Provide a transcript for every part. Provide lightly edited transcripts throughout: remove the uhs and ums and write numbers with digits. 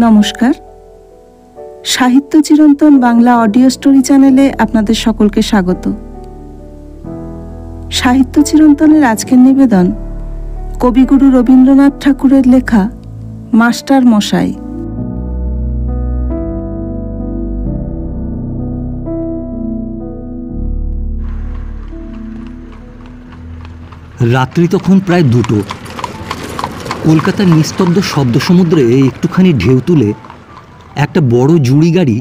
নমস্কার, সাহিত্য চিরন্তন বাংলা অডিও স্টোরি চ্যানেলে আপনাদের সকলকে স্বাগত। সাহিত্য চিরন্তনের আজকের নিবেদন কবিগুরু রবীন্দ্রনাথ ঠাকুরের লেখা মাস্টার মশাই। রাত্রি তখন প্রায় 2টো। কলকাতার নিস্তব্ধ শব্দ সমুদ্রে একটুখানি ঢেউ তুলে একটা বড় জুড়ি গাড়ি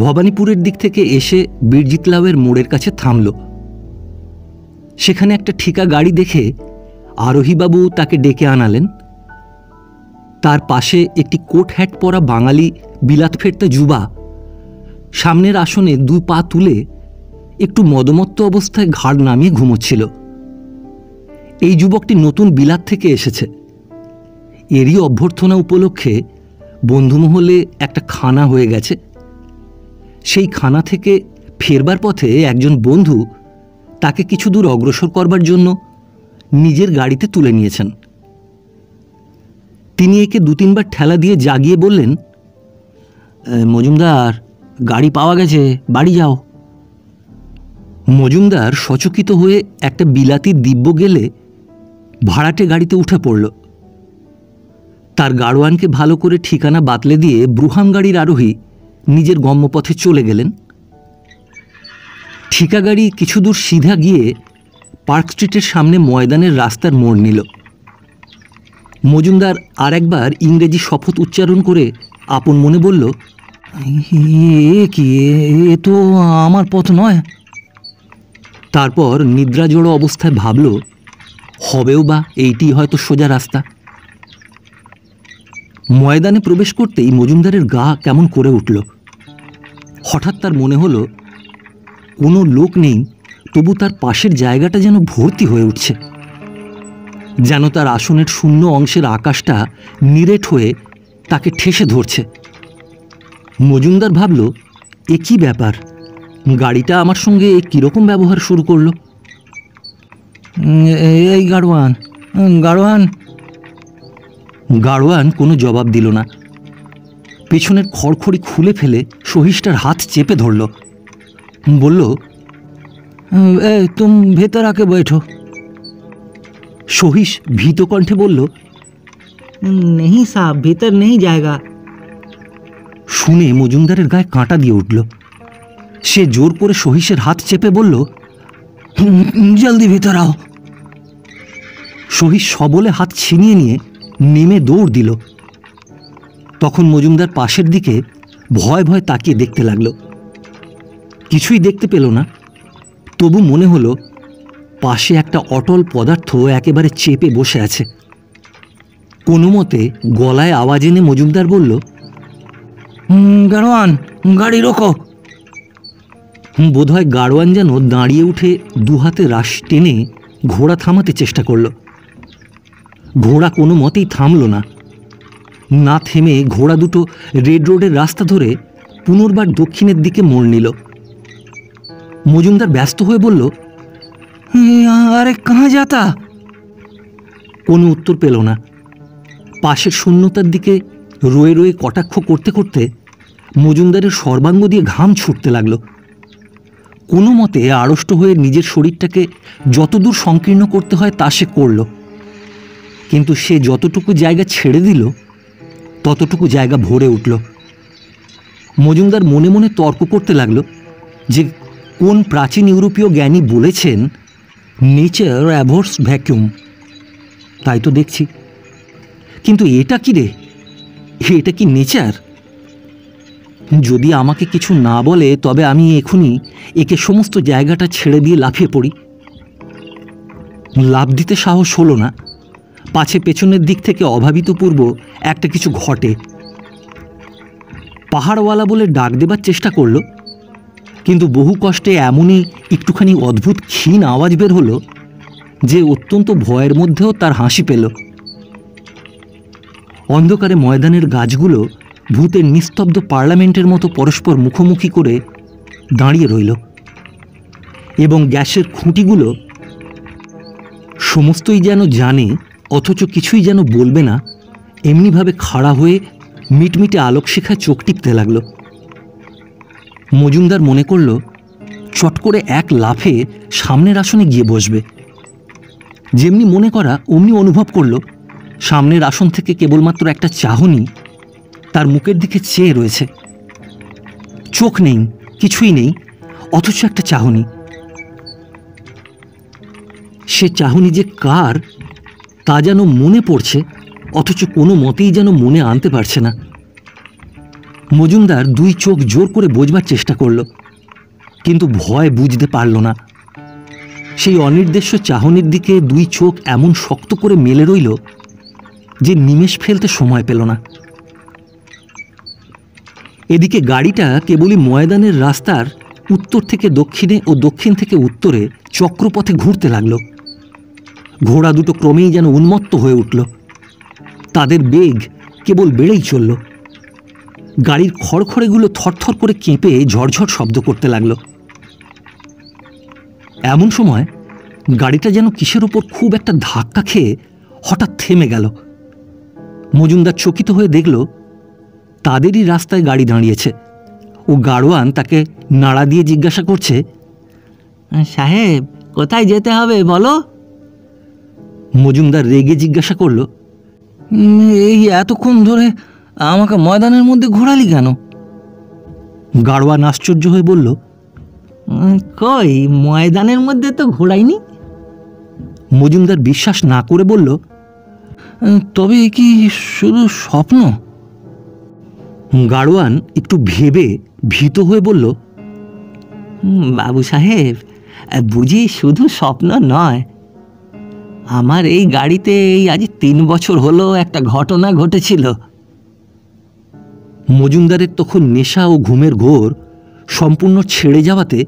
ভবানীপুরের দিক থেকে এসে বীরজিৎলাওয়ের মোড়ের কাছে থামল। সেখানে একটা ঠিকা গাড়ি দেখে আরোহীবাবু তাকে ডেকে আনালেন। তার পাশে একটি কোট হ্যাট পরা বাঙালি বিলাত ফেরতে যুবা সামনের আসনে 2 পা তুলে একটু মদমত্ত অবস্থায় ঘাড় নামিয়ে ঘুমোচ্ছিল। এই যুবকটি নতুন বিলাত থেকে এসেছে। এরই অভ্যর্থনা উপলক্ষে বন্ধুমহলে একটা খানা হয়ে গেছে। সেই খানা থেকে ফেরবার পথে একজন বন্ধু তাকে কিছু দূর অগ্রসর করবার জন্য নিজের গাড়িতে তুলে নিয়েছেন। তিনি একে 2-3 বার ঠেলা দিয়ে জাগিয়ে বললেন, মজুমদার, গাড়ি পাওয়া গেছে, বাড়ি যাও। মজুমদার সচকিত হয়ে একটা বিলাতি দিব্য গেলে ভাড়াটে গাড়িতে উঠে পড়ল। তার গাড়োয়ানকে ভালো করে ঠিকানা বাতলে দিয়ে ব্রুহাম গাড়ির আরোহী নিজের গম্যপথে চলে গেলেন। ঠিকা গাড়ি কিছু দূর সিধা গিয়ে পার্ক স্ট্রিটের সামনে ময়দানের রাস্তার মোড় নিল। মজুমদার আর একবার ইংরেজি শপথ উচ্চারণ করে আপন মনে বলল, এ তো আমার পথ নয়। তারপর নিদ্রাজড় অবস্থায় ভাবল, হবেও বা এইটি হয়তো সোজা রাস্তা। ময়দানে প্রবেশ করতেই মজুমদারের গা কেমন করে উঠল। হঠাৎ তার মনে হলো কোনো লোক নেই, তবু তার পাশের জায়গাটা যেন ভর্তি হয়ে উঠছে, যেন তার আসনের শূন্য অংশের আকাশটা নিরেট হয়ে তাকে ঠেসে ধরছে। মজুমদার ভাবল, এ কী ব্যাপার, গাড়িটা আমার সঙ্গে কীরকম ব্যবহার শুরু করলো। এই গাড়োয়ান, গাড়োয়ান। গাড়োয়ান কোনো জবাব দিল না। পেছনের খড়খড়ি খুলে ফেলে সহিসটার হাত চেপে ধরল। বলল, তুম ভেতর আকে বৈঠো। সহিস ভীত কণ্ঠে বলল, নেই সাব, ভেতর নেই জায়গা। শুনে মজুমদারের গায়ে কাঁটা দিয়ে উঠল। সে জোর করে সহিসের হাত চেপে বলল, জলদি ভেতর আও। সহিস সবলে হাত ছিনিয়ে নিয়ে নেমে দৌড় দিল। তখন মজুমদার পাশের দিকে ভয় ভয় তাকিয়ে দেখতে লাগল। কিছুই দেখতে পেল না, তবু মনে হলো পাশে একটা অটল পদার্থ একেবারে চেপে বসে আছে। কোনো মতে গলায় আওয়াজ এনে মজুমদার বলল, গাড়োয়ান, গাড়ি রোকো। বোধহয় গাড়োয়ান যেন দাঁড়িয়ে উঠে 2 হাতে রাশ টেনে ঘোড়া থামাতে চেষ্টা করল। ঘোড়া কোনো মতেই থামল না। না থেমে ঘোড়া দুটো রেড রোডের রাস্তা ধরে পুনর্বার দক্ষিণের দিকে মোড় নিল। মজুমদার ব্যস্ত হয়ে বলল, আরে কাহা যাতা? কোনো উত্তর পেল না। পাশের শূন্যতার দিকে রয়ে রয়ে কটাক্ষ করতে করতে মজুমদারের সর্বাঙ্গ দিয়ে ঘাম ছুটতে লাগলো। কোনো মতে আড়ষ্ট হয়ে নিজের শরীরটাকে যতদূর সংকীর্ণ করতে হয় তা সে করল। কিন্তু সে যতটুকু জায়গা ছেড়ে দিল ততটুকু জায়গা ভরে উঠল। মজুমদার মনে মনে তর্ক করতে লাগল যে কোন প্রাচীন ইউরোপীয় জ্ঞানী বলেছেন, নেচার অ্যাভোর্স ভ্যাকুয়াম। তাই তো দেখছি, কিন্তু এটা কি রে, এটা কি নেচার? যদি আমাকে কিছু না বলে তবে আমি এখনই একে সমস্ত জায়গাটা ছেড়ে দিয়ে লাফিয়ে পড়ি। লাফ দিতে সাহস হলো না, পাছে পেছনের দিক থেকে অভাবিতপূর্ব একটা কিছু ঘটে। পাহাড়ওয়ালা বলে ডাক দেবার চেষ্টা করল, কিন্তু বহু কষ্টে এমনই একটুখানি অদ্ভুত ক্ষীণ আওয়াজ বের হলো যে অত্যন্ত ভয়ের মধ্যেও তার হাসি পেল। অন্ধকারে ময়দানের গাছগুলো ভূতের নিস্তব্ধ পার্লামেন্টের মতো পরস্পর মুখোমুখি করে দাঁড়িয়ে রইল, এবং গ্যাসের খুঁটিগুলো সমস্তই যেন জানে অথচ কিছুই যেন বলবে না, এমনিভাবে খাড়া হয়ে মিটমিটে আলোকশিখায় চোখ টিপতে লাগল। মজুমদার মনে করল চট করে এক লাফে সামনের আসনে গিয়ে বসবে। যেমনি মনে করা অমনি অনুভব করল সামনের আসন থেকে কেবলমাত্র একটা চাহনি তার মুখের দিকে চেয়ে রয়েছে। চোখ নেই, কিছুই নেই, অথচ একটা চাহনি। সে চাহনি যে কার তা যেন মনে পড়ছে, অথচ কোনো মতেই যেন মনে আনতে পারছে না। মজুমদার দুই চোখ জোর করে বোঝবার চেষ্টা করল, কিন্তু ভয় বুঝতে পারল না। সেই অনির্দেশ্য চাহনির দিকে দুই চোখ এমন শক্ত করে মেলে রইল যে নিমেষ ফেলতে সময় পেল না। এদিকে গাড়িটা কেবলই ময়দানের রাস্তার উত্তর থেকে দক্ষিণে ও দক্ষিণ থেকে উত্তরে চক্রপথে ঘুরতে লাগল। ঘোড়া দুটো ক্রমেই যেন উন্মত্ত হয়ে উঠল। তাদের বেগ কেবল বেড়েই চলল। গাড়ির খড়খড়েগুলো থরথর করে কেঁপে ঝরঝর শব্দ করতে লাগল। এমন সময় গাড়িটা যেন কিসের ওপর খুব একটা ধাক্কা খেয়ে হঠাৎ থেমে গেল। মজুমদার চকিত হয়ে দেখল তাদেরই রাস্তায় গাড়ি দাঁড়িয়েছে ও গাড়োয়ান তাকে নাড়া দিয়ে জিজ্ঞাসা করছে, সাহেব কোথায় যেতে হবে বলো? মজুমদার রেগে জিজ্ঞাসা করল, এই এতক্ষণ ধরে আমাকে ময়দানের মধ্যে ঘোরালি কেন? গাড়োয়ান আশ্চর্য হয়ে বলল, কই ময়দানের মধ্যে তো ঘোরাইনি। মজুমদার বিশ্বাস না করে বলল, তবে কি শুধু স্বপ্ন? গাড়োয়ান একটু ভেবে ভীত হয়ে বলল, বাবু সাহেব বুঝি শুধু স্বপ্ন নয়, আমার এই গাড়িতে এই আজ 3 বছর হলো একটা ঘটনা ঘটেছিল। মজুমদারের তখন নেশা ও ঘুমের ঘোর সম্পূর্ণ ছেড়ে যাওয়াতে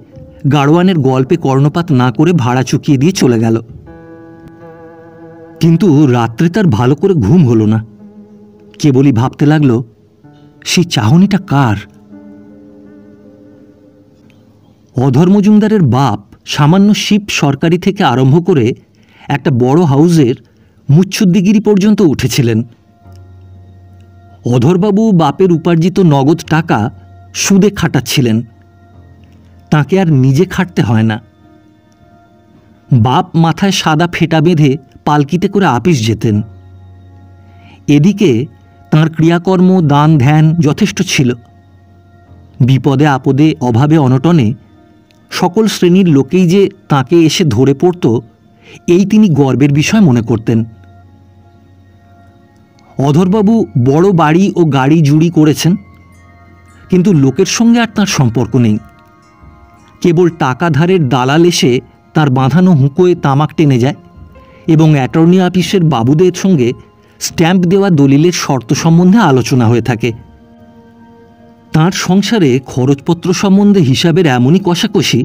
গাড়োয়ানের গল্পে কর্ণপাত না করে ভাড়া চুকিয়ে দিয়ে চলে গেল। কিন্তু রাত্রে তার ভালো করে ঘুম হলো না। কেবলই ভাবতে লাগলো সেই চাহনিটা কার। অধর মজুমদারের বাপ সামান্য শিপ সরকারি থেকে আরম্ভ করে একটা বড় হাউজের মুচ্ছুদ্দিগিরি পর্যন্ত উঠেছিলেন। অধরবাবু বাপের উপার্জিত নগদ টাকা সুদে খাটাচ্ছিলেন। তাকে আর নিজে খাটতে হয় না। বাপ মাথায় সাদা ফেটা বেঁধে পালকিতে করে আপিস যেতেন। এদিকে তাঁর ক্রিয়াকর্ম দান ধ্যান যথেষ্ট ছিল। বিপদে আপদে অভাবে অনটনে সকল শ্রেণীর লোকেই যে তাঁকে এসে ধরে পড়ত, এই তিনি গর্বের বিষয় মনে করতেন। অধরবাবু বড় বাড়ি ও গাড়ি জুড়ি করেছেন, কিন্তু লোকের সঙ্গে আর তাঁর সম্পর্ক নেই। কেবল টাকা ধারের দালাল এসে তার বাঁধানো হুঁকোয় তামাক টেনে যায় এবং অ্যাটর্নি অফিসের বাবুদের সঙ্গে স্ট্যাম্প দেওয়া দলিলের শর্ত সম্বন্ধে আলোচনা হয়ে থাকে। তাঁর সংসারে খরচপত্র সম্বন্ধে হিসাবের এমনই কষাকষি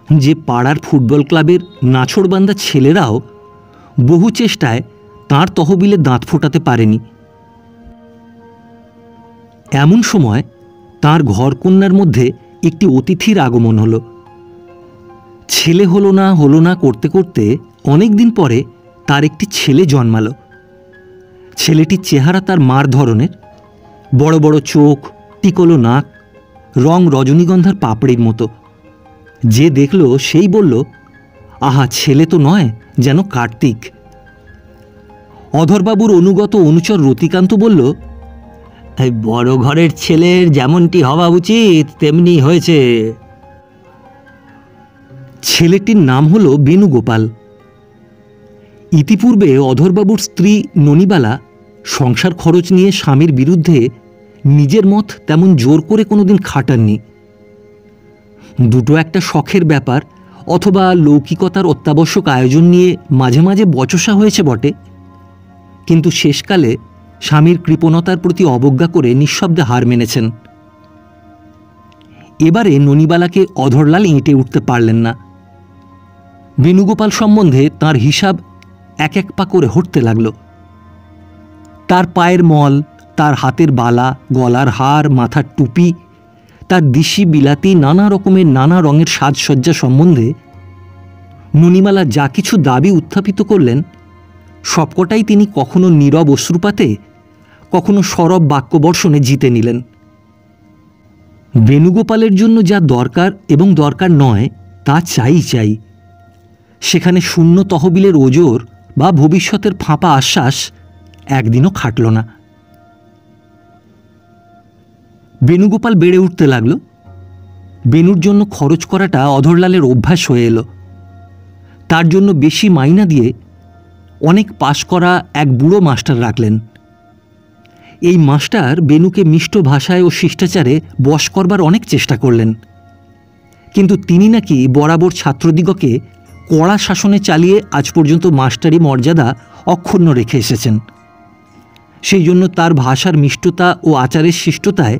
যে পাড়ার ফুটবল ক্লাবের নাছোড়বান্ধা ছেলেরাও বহু চেষ্টায় তাঁর তহবিলে দাঁত ফোটাতে পারেনি। এমন সময় তাঁর ঘরকন্যার মধ্যে একটি অতিথির আগমন হলো। ছেলে হলো না করতে করতে অনেক দিন পরে তার একটি ছেলে জন্মালো। ছেলেটির চেহারা তার মার ধরনের, বড় বড় চোখ, টিকলো নাক, রং রজনীগন্ধার পাপড়ির মতো। যে দেখল সেই বলল, আহা, ছেলে তো নয়, যেন কার্তিক। অধরবাবুর অনুগত অনুচর রতিকান্ত বলল, এই বড় ঘরের ছেলের যেমনটি হওয়া উচিত তেমনি হয়েছে। ছেলেটির নাম হল বেণুগোপাল। ইতিপূর্বে অধরবাবুর স্ত্রী ননিবালা সংসার খরচ নিয়ে স্বামীর বিরুদ্ধে নিজের মত তেমন জোর করে কোনোদিন খাটাননি। দুটো একটা শখের ব্যাপার অথবা লৌকিকতার অত্যাবশ্যক আয়োজন নিয়ে মাঝে মাঝে বচসা হয়েছে বটে, কিন্তু শেষকালে স্বামীর কৃপণতার প্রতি অবজ্ঞা করে নিঃশব্দে হার মেনেছেন। এবারে ননিবালাকে অধরলাল এঁটে উঠতে পারলেন না। বেণুগোপাল সম্বন্ধে তাঁর হিসাব এক এক পা করে হটতে লাগল। তার পায়ের মল, তার হাতের বালা, গলার হার, মাথার টুপি, তার দিশি বিলাতি নানা রকমের নানা রঙের সাজসজ্জা সম্বন্ধে ননিমালা যা কিছু দাবি উত্থাপিত করলেন, সবকটাই তিনি কখনো নীরব অশ্রুপাতে, কখনো সরব বাক্যবর্ষণে জিতে নিলেন। বেণুগোপালের জন্য যা দরকার এবং দরকার নয় তা চাই। সেখানে শূন্য তহবিলের ওজর বা ভবিষ্যতের ফাঁপা আশ্বাস একদিনও খাটল না। বেণুগোপাল বেড়ে উঠতে লাগল। বেণুর জন্য খরচ করাটা অধরলালের অভ্যাস হয়ে এলো। তার জন্য বেশি মাইনা দিয়ে অনেক পাশ করা এক বুড়ো মাস্টার রাখলেন। এই মাস্টার বেণুকে মিষ্ট ভাষায় ও শিষ্টাচারে বশ করবার অনেক চেষ্টা করলেন, কিন্তু তিনি নাকি বরাবর ছাত্রদিগকে কড়া শাসনে চালিয়ে আজ পর্যন্ত মাস্টারি মর্যাদা অক্ষুণ্ণ রেখে এসেছেন। সেই জন্য তার ভাষার মিষ্টতা ও আচারের শিষ্টতায়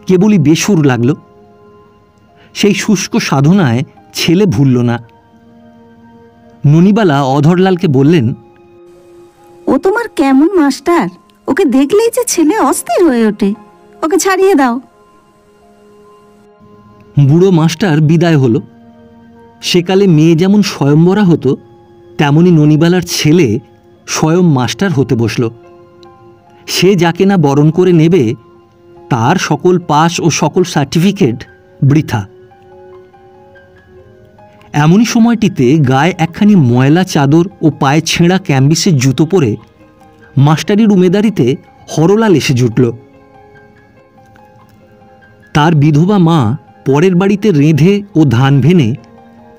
কেবলই বেসুর লাগল। সেই শুষ্ক সাধনায় ছেলে ভুলল না। ননিবালা অধরলালকে বললেন, ও তোমার কেমন মাস্টার, ওকে দেখলেই যে ছেলে অস্থির হয়ে ওঠে, ওকে ছাড়িয়ে দাও। বুড়ো মাস্টার বিদায় হলো। সেকালে মেয়ে যেমন স্বয়ম্বরা হতো, তেমনি ননিবালার ছেলে স্বয়ং মাস্টার হতে বসল। সে যাকে না বরণ করে নেবে তার সকল পাস ও সকল সার্টিফিকেট বৃথা। এমনই সময়টিতে গায়ে একখানি ময়লা চাদর ও পায়ে ছেঁড়া ক্যাম্বিসের জুতো পরে মাস্টারির উমেদারিতে হরলাল এসে জুটল। তার বিধবা মা পরের বাড়িতে রেঁধে ও ধান ভেনে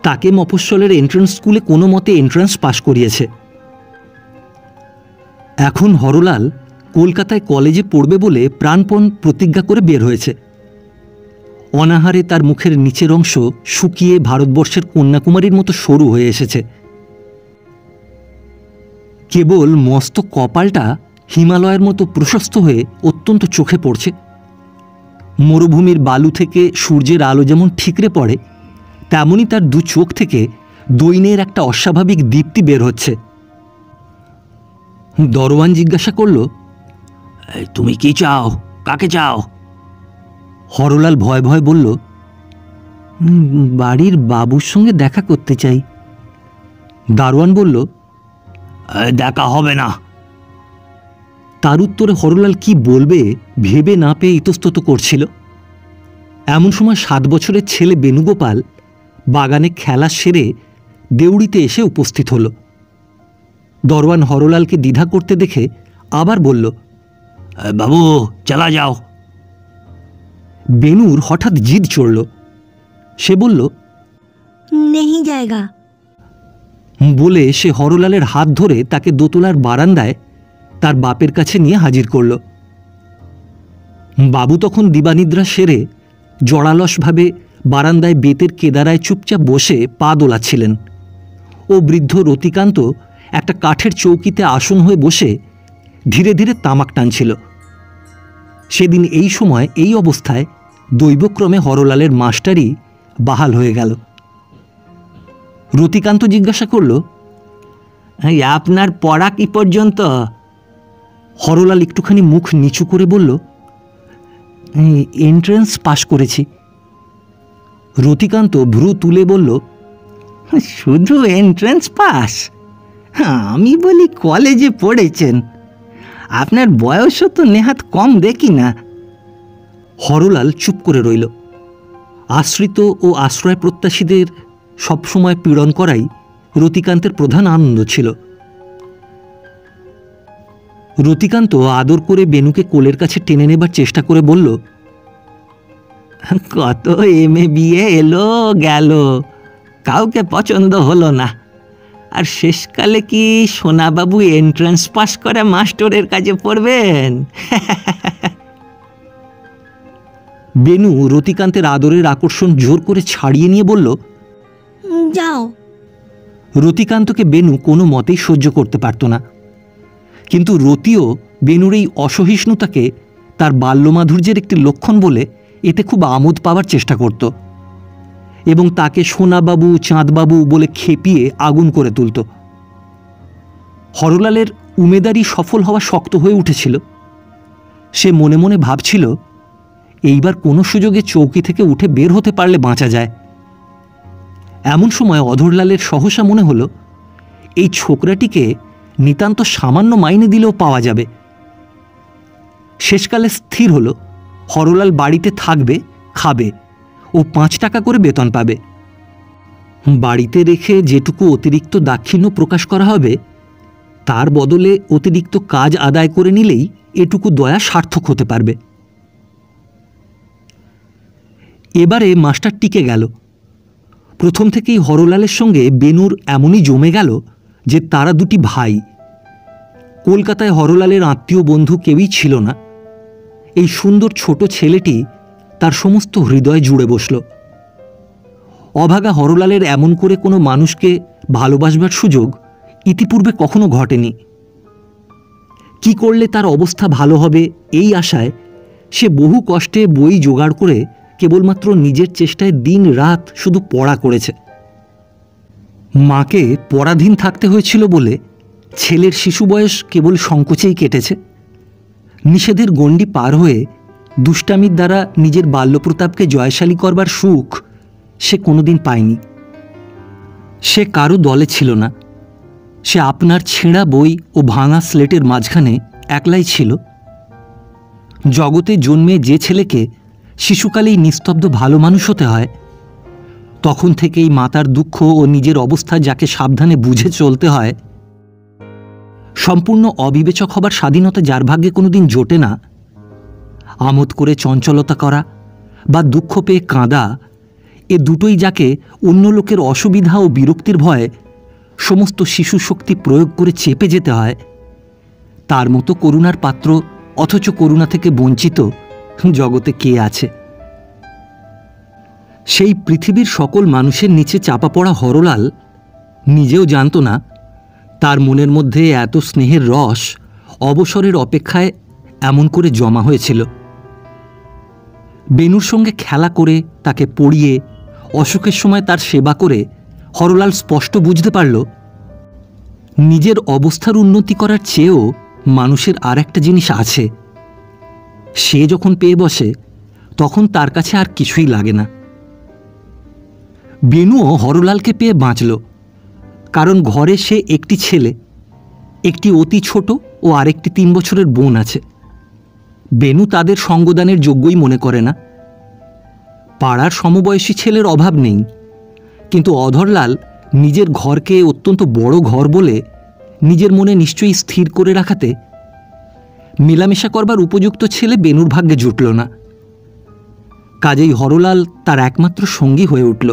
তাকে মফস্বলের এন্ট্রান্স স্কুলে কোনো মতে এন্ট্রান্স পাশ করিয়েছে। এখন হরলাল কলকাতায় কলেজে পড়বে বলে প্রাণপণ প্রতিজ্ঞা করে বের হয়েছে। অনাহারে তার মুখের নিচের অংশ শুকিয়ে ভারতবর্ষের কন্যাকুমারীর মতো সরু হয়ে এসেছে। কেবল মস্ত কপালটা হিমালয়ের মতো প্রশস্ত হয়ে অত্যন্ত চোখে পড়ছে। মরুভূমির বালু থেকে সূর্যের আলো যেমন ঠিকরে পড়ে, তেমনি তার দু চোখ থেকে দৈন্যের একটা অস্বাভাবিক দীপ্তি বের হচ্ছে। দরওয়ান জিজ্ঞাসা করল, তুমি কি চাও, কাকে চাও? হরলাল ভয় ভয় বলল, বাড়ির বাবুর সঙ্গে দেখা করতে চাই। দারোয়ান বলল, দেখা হবে না। তার উত্তরে হরলাল কি বলবে ভেবে না পেয়ে ইতস্তত করছিল। এমন সময় 7 বছরের ছেলে বেণুগোপাল বাগানে খেলা সেরে দেউড়িতে এসে উপস্থিত হল। দরওয়ান হরলালকে দ্বিধা করতে দেখে আবার বলল, বাবু চলা যাও। বেণুর হঠাৎ জিদ চড়ল। সে বলল, নেহি জায়গা। বলে সে হরলালের হাত ধরে তাকে দোতলার বারান্দায় তার বাপের কাছে নিয়ে হাজির করল। বাবু তখন দিবানিদ্রা সেরে জড়ালসভাবে বারান্দায় বেতের কেদারায় চুপচাপ বসে পা দোলাচ্ছিলেন ও বৃদ্ধ রতিকান্ত একটা কাঠের চৌকিতে আসন হয়ে বসে ধীরে ধীরে তামাক টানছিল। সেদিন এই সময় এই অবস্থায় দৈবক্রমে হরলালের মাস্টারি বাহাল হয়ে গেল। রতিকান্ত জিজ্ঞাসা করল, আপনার পড়া কি পর্যন্ত? হরলাল একটুখানি মুখ নিচু করে বলল, এন্ট্রান্স পাশ করেছি। রতিকান্ত ভ্রু তুলে বলল, শুধু এন্ট্রান্স পাস? আমি বলি কলেজে পড়েছেন, আপনার বয়সও তো নেহাত কম দেখি না। হরলাল চুপ করে রইল। আশ্রিত ও আশ্রয় প্রত্যাশীদের সবসময় পীড়ন করাই রতিকান্তের প্রধান আনন্দ ছিল। রতিকান্ত আদর করে বেণুকে কোলের কাছে টেনে নেবার চেষ্টা করে বলল, কত এমএ বিএ এলো গেল, কাউকে পছন্দ হলো না, আর শেষকালে কি সোনাবাবু এন্ট্রান্স পাস করা মাস্টারের কাছে পড়বেন? বেণু রতিকান্তের আদরের আকর্ষণ জোর করে ছাড়িয়ে নিয়ে বলল, যাও। রতিকান্তকে বেণু কোনো মতেই সহ্য করতে পারত না, কিন্তু রতিও বেণুর এই অসহিষ্ণুতাকে তার বাল্যমাধুর্যের একটি লক্ষণ বলে এতে খুব আমোদ পাওয়ার চেষ্টা করত এবং তাকে সোনাবাবু চাঁদবাবু বলে খেপিয়ে আগুন করে তুলত। হরলালের উমেদারি সফল হওয়া শক্ত হয়ে উঠেছিল। সে মনে মনে ভাবছিল, এইবার কোনো সুযোগে চৌকি থেকে উঠে বের হতে পারলে বাঁচা যায়। এমন সময় অধরলালের সহসা মনে হলো, এই ছোকরাটিকে নিতান্ত সামান্য মাইনে দিলেও পাওয়া যাবে। শেষকালে স্থির হলো হরলাল বাড়িতে থাকবে, খাবে ও 5 টাকা করে বেতন পাবে। বাড়িতে রেখে যেটুকু অতিরিক্ত দাক্ষিণ্য প্রকাশ করা হবে তার বদলে অতিরিক্ত কাজ আদায় করে নিলেই এটুকু দয়া সার্থক হতে পারবে। এবারে মাস্টার টিকে গেল। প্রথম থেকেই হরলালের সঙ্গে বেনুর এমনই জমে গেল যে তারা দুটি ভাই। কলকাতায় হরলালের আত্মীয় বন্ধু কেউই ছিল না। এই সুন্দর ছোট ছেলেটি তার সমস্ত হৃদয় জুড়ে বসল। অভাগা হরলালের এমন করে কোনো মানুষকে ভালোবাসবার সুযোগ ইতিপূর্বে কখনো ঘটেনি। কি করলে তার অবস্থা ভালো হবে এই আশায় সে বহু কষ্টে বই জোগাড় করে কেবলমাত্র নিজের চেষ্টায় দিন রাত শুধু পড়া করেছে। মাকে পরাধীন থাকতে হয়েছিল বলে ছেলের শিশু বয়স কেবল সংকোচেই কেটেছে। নিষেধের গণ্ডি পার হয়ে দুষ্টামির দ্বারা নিজের বাল্যপ্রতাপকে জয়শালী করবার সুখ সে কোনোদিন পায়নি। সে কারো দলে ছিল না। সে আপনার ছেঁড়া বই ও ভাঙা স্লেটের মাঝখানে একলাই ছিল। জগতে জন্মে যে ছেলেকে শিশুকালেই নিস্তব্ধ ভালো মানুষ হতে হয়, তখন থেকেই মাতার দুঃখ ও নিজের অবস্থা যাকে সাবধানে বুঝে চলতে হয়, সম্পূর্ণ অবিবেচক হবার স্বাধীনতা যার ভাগ্যে কোনোদিন জোটে না, আমোদ করে চঞ্চলতা করা বা দুঃখ পেয়ে কাঁদা, এ দুটোই যাকে অন্য লোকের অসুবিধা ও বিরক্তির ভয়ে সমস্ত শিশু শক্তি প্রয়োগ করে চেপে যেতে হয়, তার মতো করুণার পাত্র অথচ করুণা থেকে বঞ্চিত জগতে কে আছে? সেই পৃথিবীর সকল মানুষের নিচে চাপা পড়া হরলাল নিজেও জানত না তার মনের মধ্যে এত স্নেহের রস অবসরের অপেক্ষায় এমন করে জমা হয়েছিল। বেনুর সঙ্গে খেলা করে, তাকে পড়িয়ে, অসুখের সময় তার সেবা করে হরলাল স্পষ্ট বুঝতে পারল নিজের অবস্থার উন্নতি করার চেয়েও মানুষের আর একটা জিনিস আছে। সে যখন পেয়ে বসে তখন তার কাছে আর কিছুই লাগে না। বেনুও হরলালকে পেয়ে বাঁচল, কারণ ঘরে সে একটি ছেলে, একটি অতি ছোট ও আরেকটি 3 বছরের বোন আছে। বেনু তাদের সঙ্গদানের যোগ্যই মনে করে না। পাড়ার সমবয়সী ছেলের অভাব নেই, কিন্তু অধরলাল নিজের ঘরকে অত্যন্ত বড় ঘর বলে নিজের মনে নিশ্চয়ই স্থির করে রাখাতে মেলামেশা করবার উপযুক্ত ছেলে বেনুর ভাগ্যে জুটল না। কাজেই হরলাল তার একমাত্র সঙ্গী হয়ে উঠল।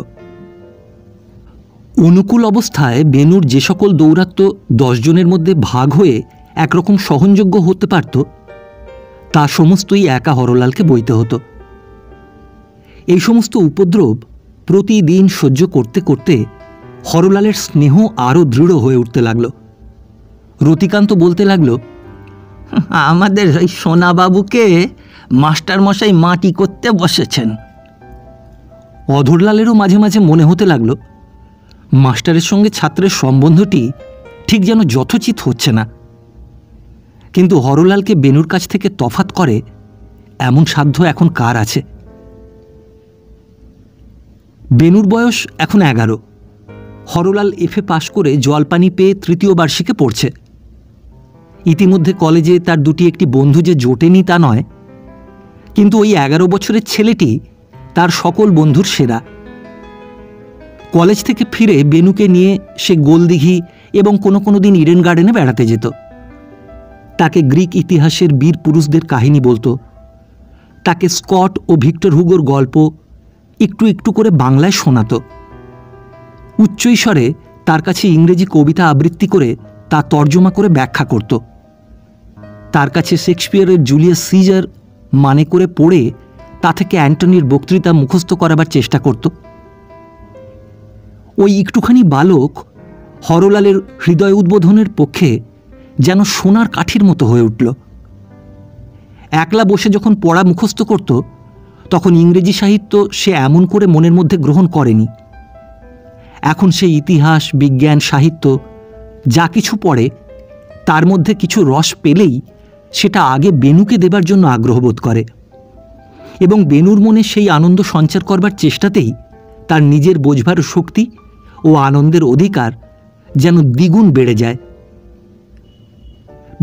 অনুকূল অবস্থায় বেনুর যে সকল দৌরাত্ম্য 10 জনের মধ্যে ভাগ হয়ে একরকম সহনযোগ্য হতে পারত, তা সমস্তই একা হরলালকে বইতে হতো। এই সমস্ত উপদ্রব প্রতিদিন সহ্য করতে করতে হরলালের স্নেহ আরও দৃঢ় হয়ে উঠতে লাগল। রতিকান্ত বলতে লাগল, আমাদের ওই সোনাবাবুকে মাস্টারমশাই মাটি করতে বসেছেন। অধরলালেরও মাঝে মাঝে মনে হতে লাগল মাস্টারের সঙ্গে ছাত্রের সম্বন্ধটি ঠিক যেন যথোচিত হচ্ছে না। কিন্তু হরলালকে বেনুর কাছ থেকে তফাত করে এমন সাধ্য এখন কার আছে? বেনুর বয়স এখন 11। হরলাল এফএ পাশ করে জলপানি পেয়ে 3য় বার্ষিকে পড়ছে। ইতিমধ্যে কলেজে তার দুটি একটি বন্ধু যে জোটেনি তা নয়, কিন্তু ওই 11 বছরের ছেলেটি তার সকল বন্ধুর সেরা। কলেজ থেকে ফিরে বেনুকে নিয়ে সে গোলদিঘি এবং কোনো দিন ইডেন গার্ডেনে বেড়াতে যেত। তাকে গ্রিক ইতিহাসের বীর পুরুষদের কাহিনী বলতো, তাকে স্কট ও ভিক্টর হুগোর গল্প একটু একটু করে বাংলায় শোনাত। উচ্চৈস্বরে তার কাছে ইংরেজি কবিতা আবৃত্তি করে তা তর্জমা করে ব্যাখ্যা করত। তার কাছে শেক্সপিয়ারের জুলিয়াস সিজার মানে করে পড়ে তা থেকে অ্যান্টনির বক্তৃতা মুখস্থ করাবার চেষ্টা করত। ওই একটুখানি বালক হরলালের হৃদয় উদ্বোধনের পক্ষে যেন সোনার কাঠির মতো হয়ে উঠল। একলা বসে যখন পড়া মুখস্থ করত তখন ইংরেজি সাহিত্য সে এমন করে মনের মধ্যে গ্রহণ করেনি। এখন সে ইতিহাস, বিজ্ঞান, সাহিত্য যা কিছু পড়ে তার মধ্যে কিছু রস পেলেই সেটা আগে বেনুকে দেবার জন্য আগ্রহ বোধ করে, এবং বেনুর মনে সেই আনন্দ সঞ্চার করবার চেষ্টাতেই তার নিজের বোঝবার শক্তি ও আনন্দের অধিকার যেন দ্বিগুণ বেড়ে যায়।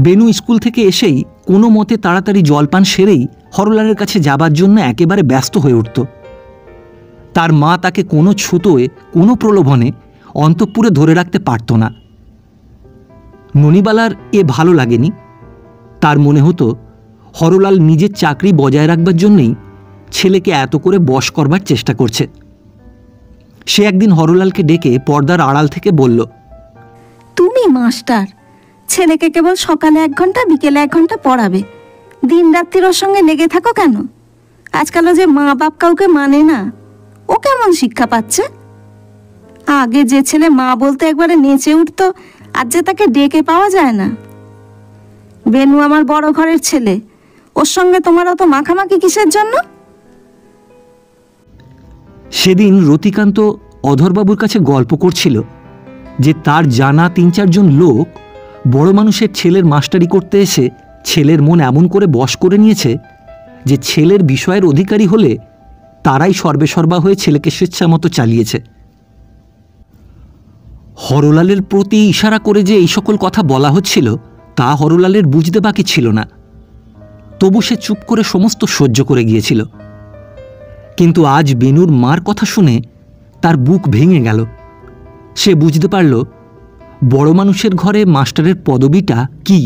বেনু স্কুল থেকে এসেই কোনো মতে তাড়াতাড়ি জলপান সেরেই হরলালের কাছে যাবার জন্য একেবারে ব্যস্ত হয়ে উঠত। তার মা তাকে কোনো ছুতোয়, কোনো প্রলোভনে অন্তঃপুরে ধরে রাখতে পারত না। ননিবালার এ ভালো লাগেনি। তার মনে হতো হরলাল নিজের চাকরি বজায় রাখবার জন্যেই ছেলেকে এত করে বশ করবার চেষ্টা করছে। সে একদিন হরলালকে ডেকে পর্দার আড়াল থেকে বলল, তুমি মাস্টার, ছেলেকে কেবল সকালে 1 ঘন্টা বিকেলে 1 ঘন্টা পড়াবে, দিন রাত্রির ওর সঙ্গে লেগে থাকো কেন? আজকালও যে মা বাপ কাউকে মানে না, ও কেমন শিক্ষা পাচ্ছে? আগে যে ছেলে মা বলতে একবারে নেচে উঠতো, আজ যে তাকে ডেকে পাওয়া যায় না। বেনু আমার বড় ঘরের ছেলে, ওর সঙ্গে তোমার অত মাখামাখি কিসের জন্য? সেদিন রতিকান্ত অধরবাবুর কাছে গল্প করছিল যে তার জানা 3-4 জন লোক বড় মানুষের ছেলের মাস্টারি করতে এসে ছেলের মন এমন করে বশ করে নিয়েছে যে ছেলের বিষয়ের অধিকারী হলে তারাই সর্বেসর্বা হয়ে ছেলেকে স্বেচ্ছামতো চালিয়েছে। হরলালের প্রতি ইশারা করে যে এই সকল কথা বলা হচ্ছিল তা হরলালের বুঝতে বাকি ছিল না। তবু সে চুপ করে সমস্ত সহ্য করে গিয়েছিল। কিন্তু আজ বেনুর মার কথা শুনে তার বুক ভেঙে গেল। সে বুঝতে পারল বড় মানুষের ঘরে মাস্টারের পদবিটা কি।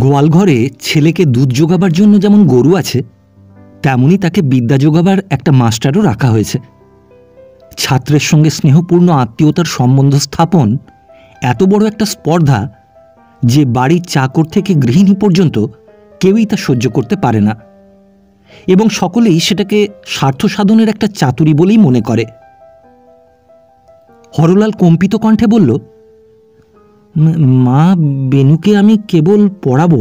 গোয়ালঘরে ছেলেকে দুধ জোগাবার জন্য যেমন গরু আছে, তেমনি তাকে বিদ্যা জোগাবার একটা মাস্টারও রাখা হয়েছে। ছাত্রের সঙ্গে স্নেহপূর্ণ আত্মীয়তার সম্বন্ধ স্থাপন এত বড় একটা স্পর্ধা যে বাড়ির চাকর থেকে গৃহিণী পর্যন্ত কেউই তা সহ্য করতে পারে না, এবং সকলেই সেটাকে স্বার্থ সাধনের একটা চাতুরি বলেই মনে করে। হরলাল কম্পিত কণ্ঠে বলল, মা, বেনুকে আমি কেবল পড়াবো,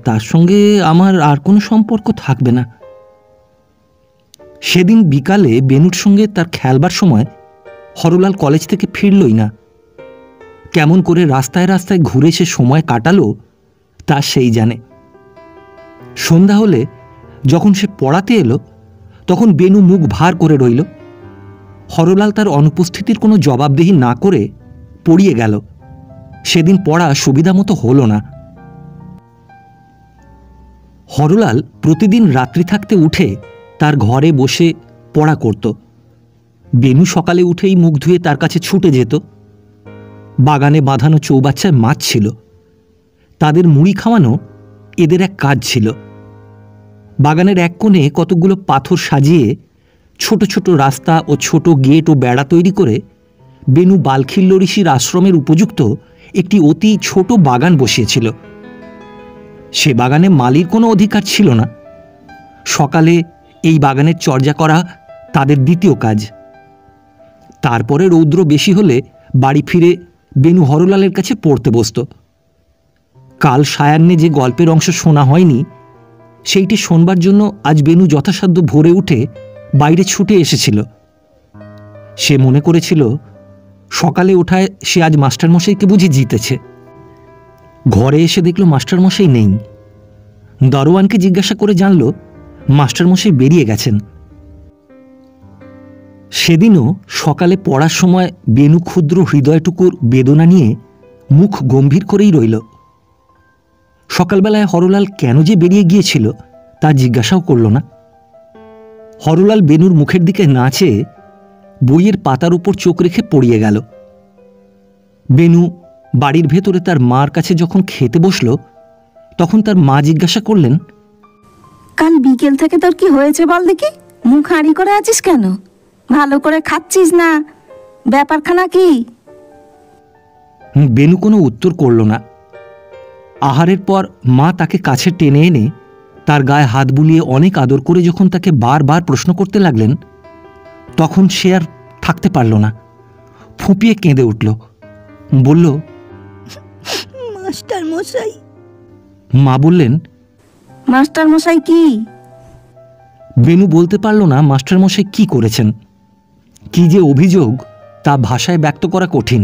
তার সঙ্গে আমার আর কোনো সম্পর্ক থাকবে না। সেদিন বিকালে বেনুর সঙ্গে তার খেলবার সময় হরলাল কলেজ থেকে ফিরলই না। কেমন করে রাস্তায় রাস্তায় ঘুরে সে সময় কাটালো তা সেই জানে। সন্ধ্যা হলে যখন সে পড়াতে এলো তখন বেনু মুখ ভার করে রইল। হরলাল তার অনুপস্থিতির কোনো জবাবদিহি না করে পড়িয়ে গেল। সেদিন পড়া সুবিধা মতো হল না। হরলাল প্রতিদিন রাত্রি থাকতে উঠে তার ঘরে বসে পড়া করত। বেনু সকালে উঠেই মুখ ধুয়ে তার কাছে ছুটে যেত। বাগানে বাঁধানো চৌবাচ্চায় মাছ ছিল, তাদের মুড়ি খাওয়ানো এদের এক কাজ ছিল। বাগানের এক কোণে কতগুলো পাথর সাজিয়ে ছোট ছোট রাস্তা ও ছোট গেট ও বেড়া তৈরি করে বেনু বালখিল্য ঋষির আশ্রমের উপযুক্ত একটি অতি ছোট বাগান বসিয়েছিল। সে বাগানে মালির কোনো অধিকার ছিল না। সকালে এই বাগানের চর্যা করা তাদের দ্বিতীয় কাজ। তারপরে রৌদ্র বেশি হলে বাড়ি ফিরে বেনু হরলালের কাছে পড়তে বসত। কাল সায়ান্নে যে গল্পের অংশ শোনা হয়নি সেইটি শোনবার জন্য আজ বেনু যথাসাধ্য ভোরে উঠে বাইরে ছুটে এসেছিল। সে মনে করেছিল সকালে ওঠায় সে আজ মাস্টারমশাইকে বুঝি জিতেছে। ঘরে এসে দেখল মাস্টারমশাই নেই। দরওয়ানকে জিজ্ঞাসা করে জানল মাস্টারমশাই বেরিয়ে গেছেন। সেদিনও সকালে পড়ার সময় বেনু ক্ষুদ্র হৃদয়টুকুর বেদনা নিয়ে মুখ গম্ভীর করেই রইল। সকালবেলায় হরলাল কেন যে বেরিয়ে গিয়েছিল তা জিজ্ঞাসাও করল না। হরলাল বেনুর মুখের দিকে না চেয়ে বইয়ের পাতার উপর চোখ রেখে পড়িয়ে গেল। বেনু বাড়ির ভেতরে তার মার কাছে যখন খেতে বসল তখন তার মা জিজ্ঞাসা করলেন, কাল বিকেল থেকে তোর কি হয়েছে বল দেখি? মুখ হাঁড়ি করে আছিস কেন? ভালো করে খাচ্ছিস না? ব্যাপারখানা কি? বেনু কোনো উত্তর করল না। আহারের পর মা তাকে কাছে টেনে এনে তার গায়ে হাত বুলিয়ে অনেক আদর করে যখন তাকে বারবার প্রশ্ন করতে লাগলেন তখন সে আর থাকতে পারল না, ফুঁপিয়ে কেঁদে উঠল। বলল, মাস্টার মশাই। মা বললেন, মাস্টার মশাই কি? বেনু বলতে পারল না মাস্টারমশাই কি করেছেন। কি যে অভিযোগ তা ভাষায় ব্যক্ত করা কঠিন।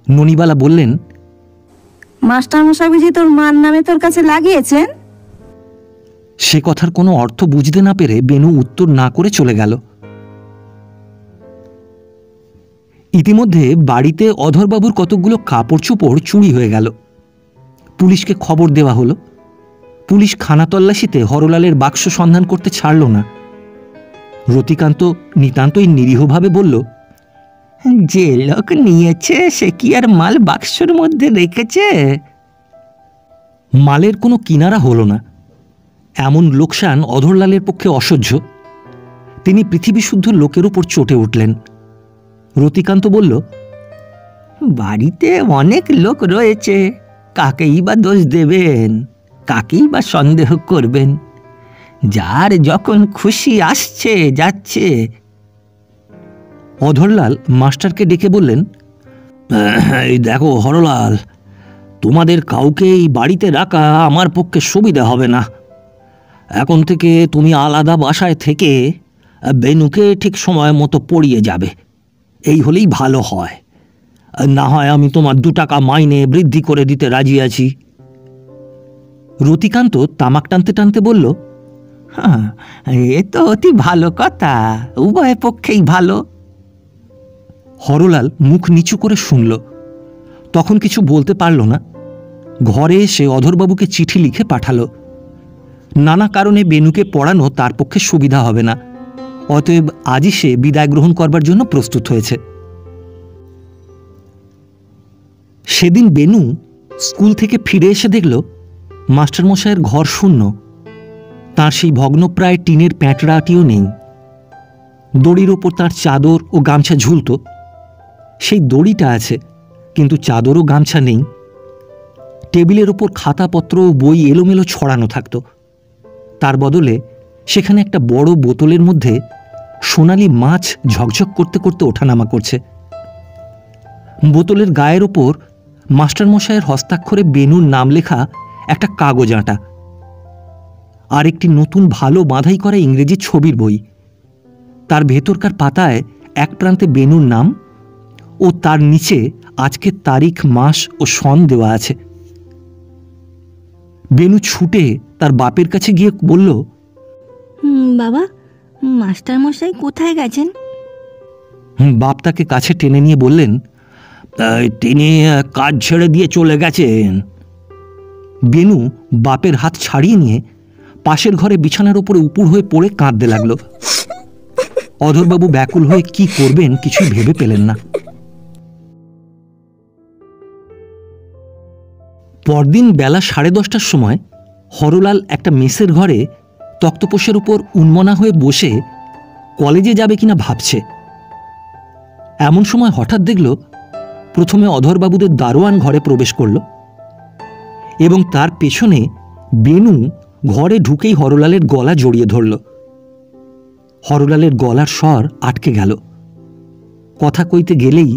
ননিবালা বললেন, মাস্টার মশাই বুঝি তোর মার নামে তোর কাছে লাগিয়েছেন? সে কথার কোনো অর্থ বুঝতে না পেরে বেনু উত্তর না করে চলে গেল। ইতিমধ্যে বাড়িতে অধরবাবুর কতকগুলো কাপড় চোপড় চুরি হয়ে গেল। পুলিশকে খবর দেওয়া হলো। পুলিশ খানা তল্লাশিতে হরলালের বাক্স সন্ধান করতে ছাড়ল না। রতিকান্ত নিতান্তই নিরীহভাবে বলল, যে লোক নিয়েছে সে কি আর মাল বাক্সর মধ্যে রেখেছে? মালের কোনো কিনারা হলো না। এমন লোকসান অধরলালের পক্ষে অসহ্য। তিনি পৃথিবীশুদ্ধ লোকের উপর চটে উঠলেন। রতিকান্ত বলল, বাড়িতে অনেক লোক রয়েছে, কাকেই বা দোষ দেবেন, কাকেই বা সন্দেহ করবেন? যার যখন খুশি আসছে যাচ্ছে। অধরলাল মাস্টারকে ডেকে বললেন, এই দেখো হরলাল, তোমাদের কাউকে এই বাড়িতে রাখা আমার পক্ষে সুবিধা হবে না। এখন থেকে তুমি আলাদা বাসায় থেকে বেনুকে ঠিক সময় মতো পড়িয়ে যাবে, এই হলেই ভালো হয়। না হয় আমি তোমার 2 টাকা মাইনে বৃদ্ধি করে দিতে রাজি আছি। রতিকান্ত তামাক টানতে টানতে বলল, হ্যাঁ, এ তো অতি ভালো কথা, উভয় পক্ষেই ভালো। হরলাল মুখ নিচু করে শুনল, তখন কিছু বলতে পারল না। ঘরে এসে অধরবাবুকে চিঠি লিখে পাঠালো। নানা কারণে বেনুকে পড়ানো তার পক্ষে সুবিধা হবে না, অতএব আজই সে বিদায় গ্রহণ করবার জন্য প্রস্তুত হয়েছে। সেদিন বেনু স্কুল থেকে ফিরে এসে দেখল মাস্টারমশাইয়ের ঘর শূন্য। তার সেই ভগ্নপ্রায় টিনের প্যাঁটরাটিও নেই। দড়ির ওপর তার চাদর ও গামছা ঝুলত। সেই দড়িটা আছে, কিন্তু চাদর ও গামছা নেই। টেবিলের ওপর খাতাপত্র ও বই এলোমেলো ছড়ানো থাকত। তার বদলে সেখানে একটা বড় বোতলের মধ্যে সোনালি মাছ ঝকঝক করতে করতে ওঠানামা করছে। বোতলের গায়ের ওপর মাস্টারমশাইয়ের হস্তাক্ষরে বেনুর নাম লেখা একটা কাগজ আঁটা, আর একটি নতুন ভালো বাঁধাই করা ইংরেজি ছবির বই। তার ভেতরকার পাতায় এক প্রান্তে বেনুর নাম ও তার নিচে আজকের তারিখ, মাস ও সন দেওয়া আছে। বেনু ছুটে তার বাপের কাছে গিয়ে বলল, বাবা, মাস্টারমশাই কোথায় গেছেন? বাপ তাকে কাছে টেনে নিয়ে বললেন, তিনি কাজ ছেড়ে দিয়ে চলে গেছেন। বেনু বাপের হাত ছাড়িয়ে নিয়ে পাশের ঘরে বিছানার উপরে উপুড় হয়ে পড়ে কাঁদতে লাগল। অধরবাবু ব্যাকুল হয়ে কি করবেন কিছুই ভেবে পেলেন না। পরদিন বেলা 10:30টার সময় হরলাল একটা মেসের ঘরে তক্তপোষের উপর উন্মনা হয়ে বসে কলেজে যাবে কিনা ভাবছে। এমন সময় হঠাৎ দেখল প্রথমে অধরবাবুদের দারোয়ান ঘরে প্রবেশ করল এবং তার পেছনে বেনু ঘরে ঢুকেই হরলালের গলা জড়িয়ে ধরল। হরলালের গলার স্বর আটকে গেল। কথা কইতে গেলেই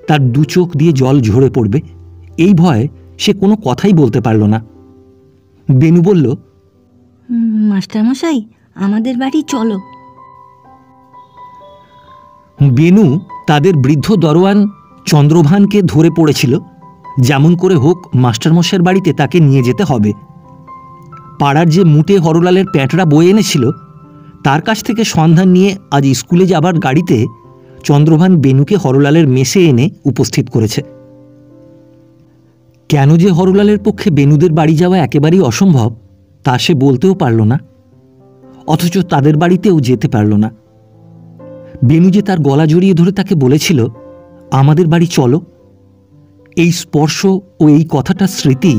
তার 2 চোখ দিয়ে জল ঝরে পড়বে, এই ভয় সে কোনো কথাই বলতে পারল না। বেনু বলল, মাস্টারমশাই, আমাদের বাড়ি চলো। বেনু তাদের বৃদ্ধ দরোয়ান চন্দ্রভানকে ধরে পড়েছিল, যেমন করে হোক মাস্টারমশাইয়ের বাড়িতে তাকে নিয়ে যেতে হবে। পাড়ার যে মুটে হরলালের প্যাঁটরা বয়ে এনেছিল তার কাছ থেকে সন্ধান নিয়ে আজ স্কুলে যাবার গাড়িতে চন্দ্রভান বেনুকে হরলালের মেসে এনে উপস্থিত করেছে। কেন যে হরলালের পক্ষে বেনুদের বাড়ি যাওয়া একেবারেই অসম্ভব তা সে বলতেও পারল না, অথচ তাদের বাড়িতেও যেতে পারল না। বেনু যে তার গলা জড়িয়ে ধরে তাকে বলেছিল, আমাদের বাড়ি চলো, এই স্পর্শ ও এই কথাটার স্মৃতি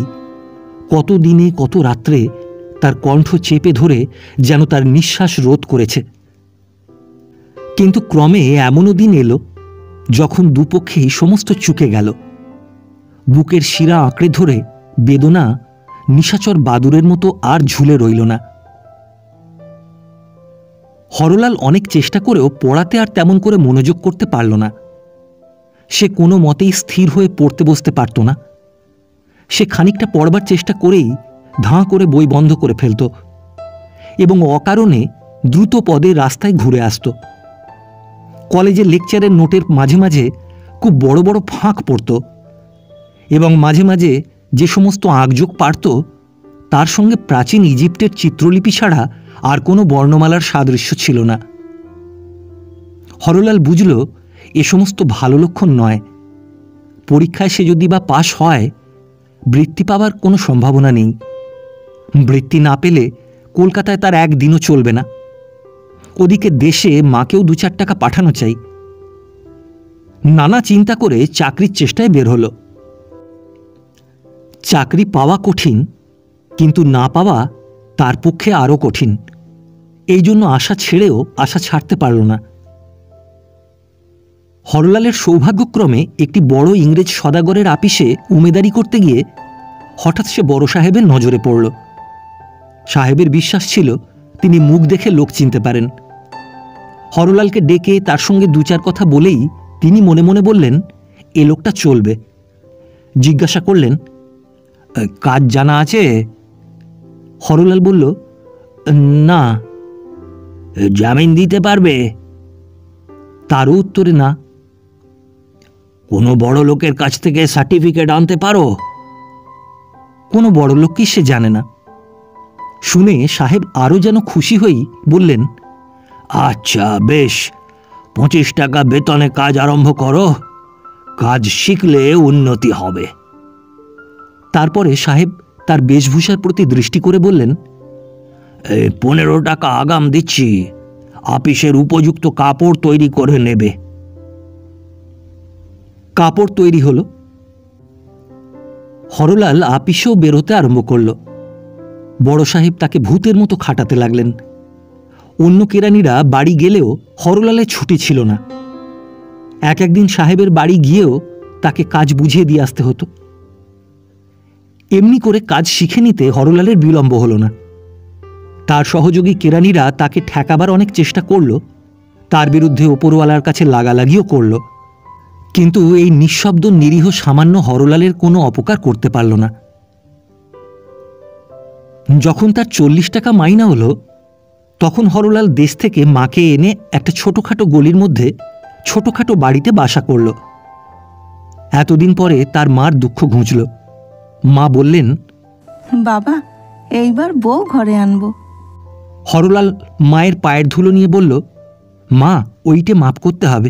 কত দিনে কত রাত্রে তার কণ্ঠ চেপে ধরে যেন তার নিঃশ্বাস রোধ করেছে। কিন্তু ক্রমে এমনও দিন এলো যখন দুপক্ষেই সমস্ত চুকে গেল। বুকের শিরা আঁকড়ে ধরে বেদনা নিশাচর বাদুরের মতো আর ঝুলে রইল না। হরলাল অনেক চেষ্টা করেও পড়াতে আর তেমন করে মনোযোগ করতে পারল না। সে কোনো মতেই স্থির হয়ে পড়তে বসতে পারত না। সে খানিকটা পড়বার চেষ্টা করেই ধাঁ করে বই বন্ধ করে ফেলত এবং অকারণে দ্রুত পদে রাস্তায় ঘুরে আসত। কলেজের লেকচারের নোটের মাঝে মাঝে খুব বড় বড় ফাঁক পড়ত এবং মাঝে মাঝে যে সমস্ত আঁকযোগ পারত তার সঙ্গে প্রাচীন ইজিপ্টের চিত্রলিপি ছাড়া আর কোনো বর্ণমালার সাদৃশ্য ছিল না। হরলাল বুঝল এ সমস্ত ভালো লক্ষণ নয়। পরীক্ষায় সে যদি বা পাশ হয়, বৃত্তি পাওয়ার কোনো সম্ভাবনা নেই। বৃত্তি না পেলে কলকাতায় তার একদিনও চলবে না। ওদিকে দেশে মাকেও 2-4 টাকা পাঠানো চাই। নানা চিন্তা করে চাকরির চেষ্টায় বের হলো। চাকরি পাওয়া কঠিন, কিন্তু না পাওয়া তার পক্ষে আরও কঠিন। এই জন্য আশা ছেড়েও আশা ছাড়তে পারল না। হরলালের সৌভাগ্যক্রমে একটি বড় ইংরেজ সদাগরের আপিসে উমেদারি করতে গিয়ে হঠাৎ সে বড় সাহেবের নজরে পড়ল। সাহেবের বিশ্বাস ছিল তিনি মুখ দেখে লোক চিনতে পারেন। হরলালকে ডেকে তার সঙ্গে 2-4 কথা বলেই তিনি মনে মনে বললেন, এ লোকটা চলবে। জিজ্ঞাসা করলেন, কাজ জানা আছে? হরলাল বলল, না। জামিন দিতে পারবে? তারও উত্তরে না। কোনো বড় লোকের কাছ থেকে সার্টিফিকেট আনতে পারো? কোনো বড় লোককেই সে জানে না। শুনে সাহেব আরও যেন খুশি হই বললেন, আচ্ছা বেশ, 25 টাকা বেতনে কাজ আরম্ভ করো। কাজ শিখলে উন্নতি হবে। তারপরে সাহেব তার বেশভূষার প্রতি দৃষ্টি করে বললেন, 15 টাকা আগাম দিচ্ছি, আপিসের উপযুক্ত কাপড় তৈরি করে নেবে। কাপড় তৈরি হলো। হরলাল আপিসেও বেরোতে আরম্ভ করল। বড় সাহেব তাকে ভূতের মতো খাটাতে লাগলেন। অন্য কেরানিরা বাড়ি গেলেও হরলালের ছুটি ছিল না। একদিন সাহেবের বাড়ি গিয়েও তাকে কাজ বুঝিয়ে দিয়ে আসতে হতো। এমনি করে কাজ শিখে নিতে হরলালের বিলম্ব হলো না। তার সহযোগী কেরানিরা তাকে ঠেকাবার অনেক চেষ্টা করল, তার বিরুদ্ধে ওপরওয়ালার কাছে লাগালাগিও করল, কিন্তু এই নিঃশব্দ নিরীহ সামান্য হরলালের কোনো অপকার করতে পারল না। যখন তার 40 টাকা মাইনা হলো, তখন হরলাল দেশ থেকে মাকে এনে একটা ছোটখাটো গলির মধ্যে ছোটখাটো বাড়িতে বাসা করল। এতদিন পরে তার মার দুঃখ ঘুঁচল। মা বললেন, বাবা, এইবার বউ ঘরে আনবো। হরলাল মায়ের পায়ের ধুলো নিয়ে বলল, মা, ওইটে মাপ করতে হবে।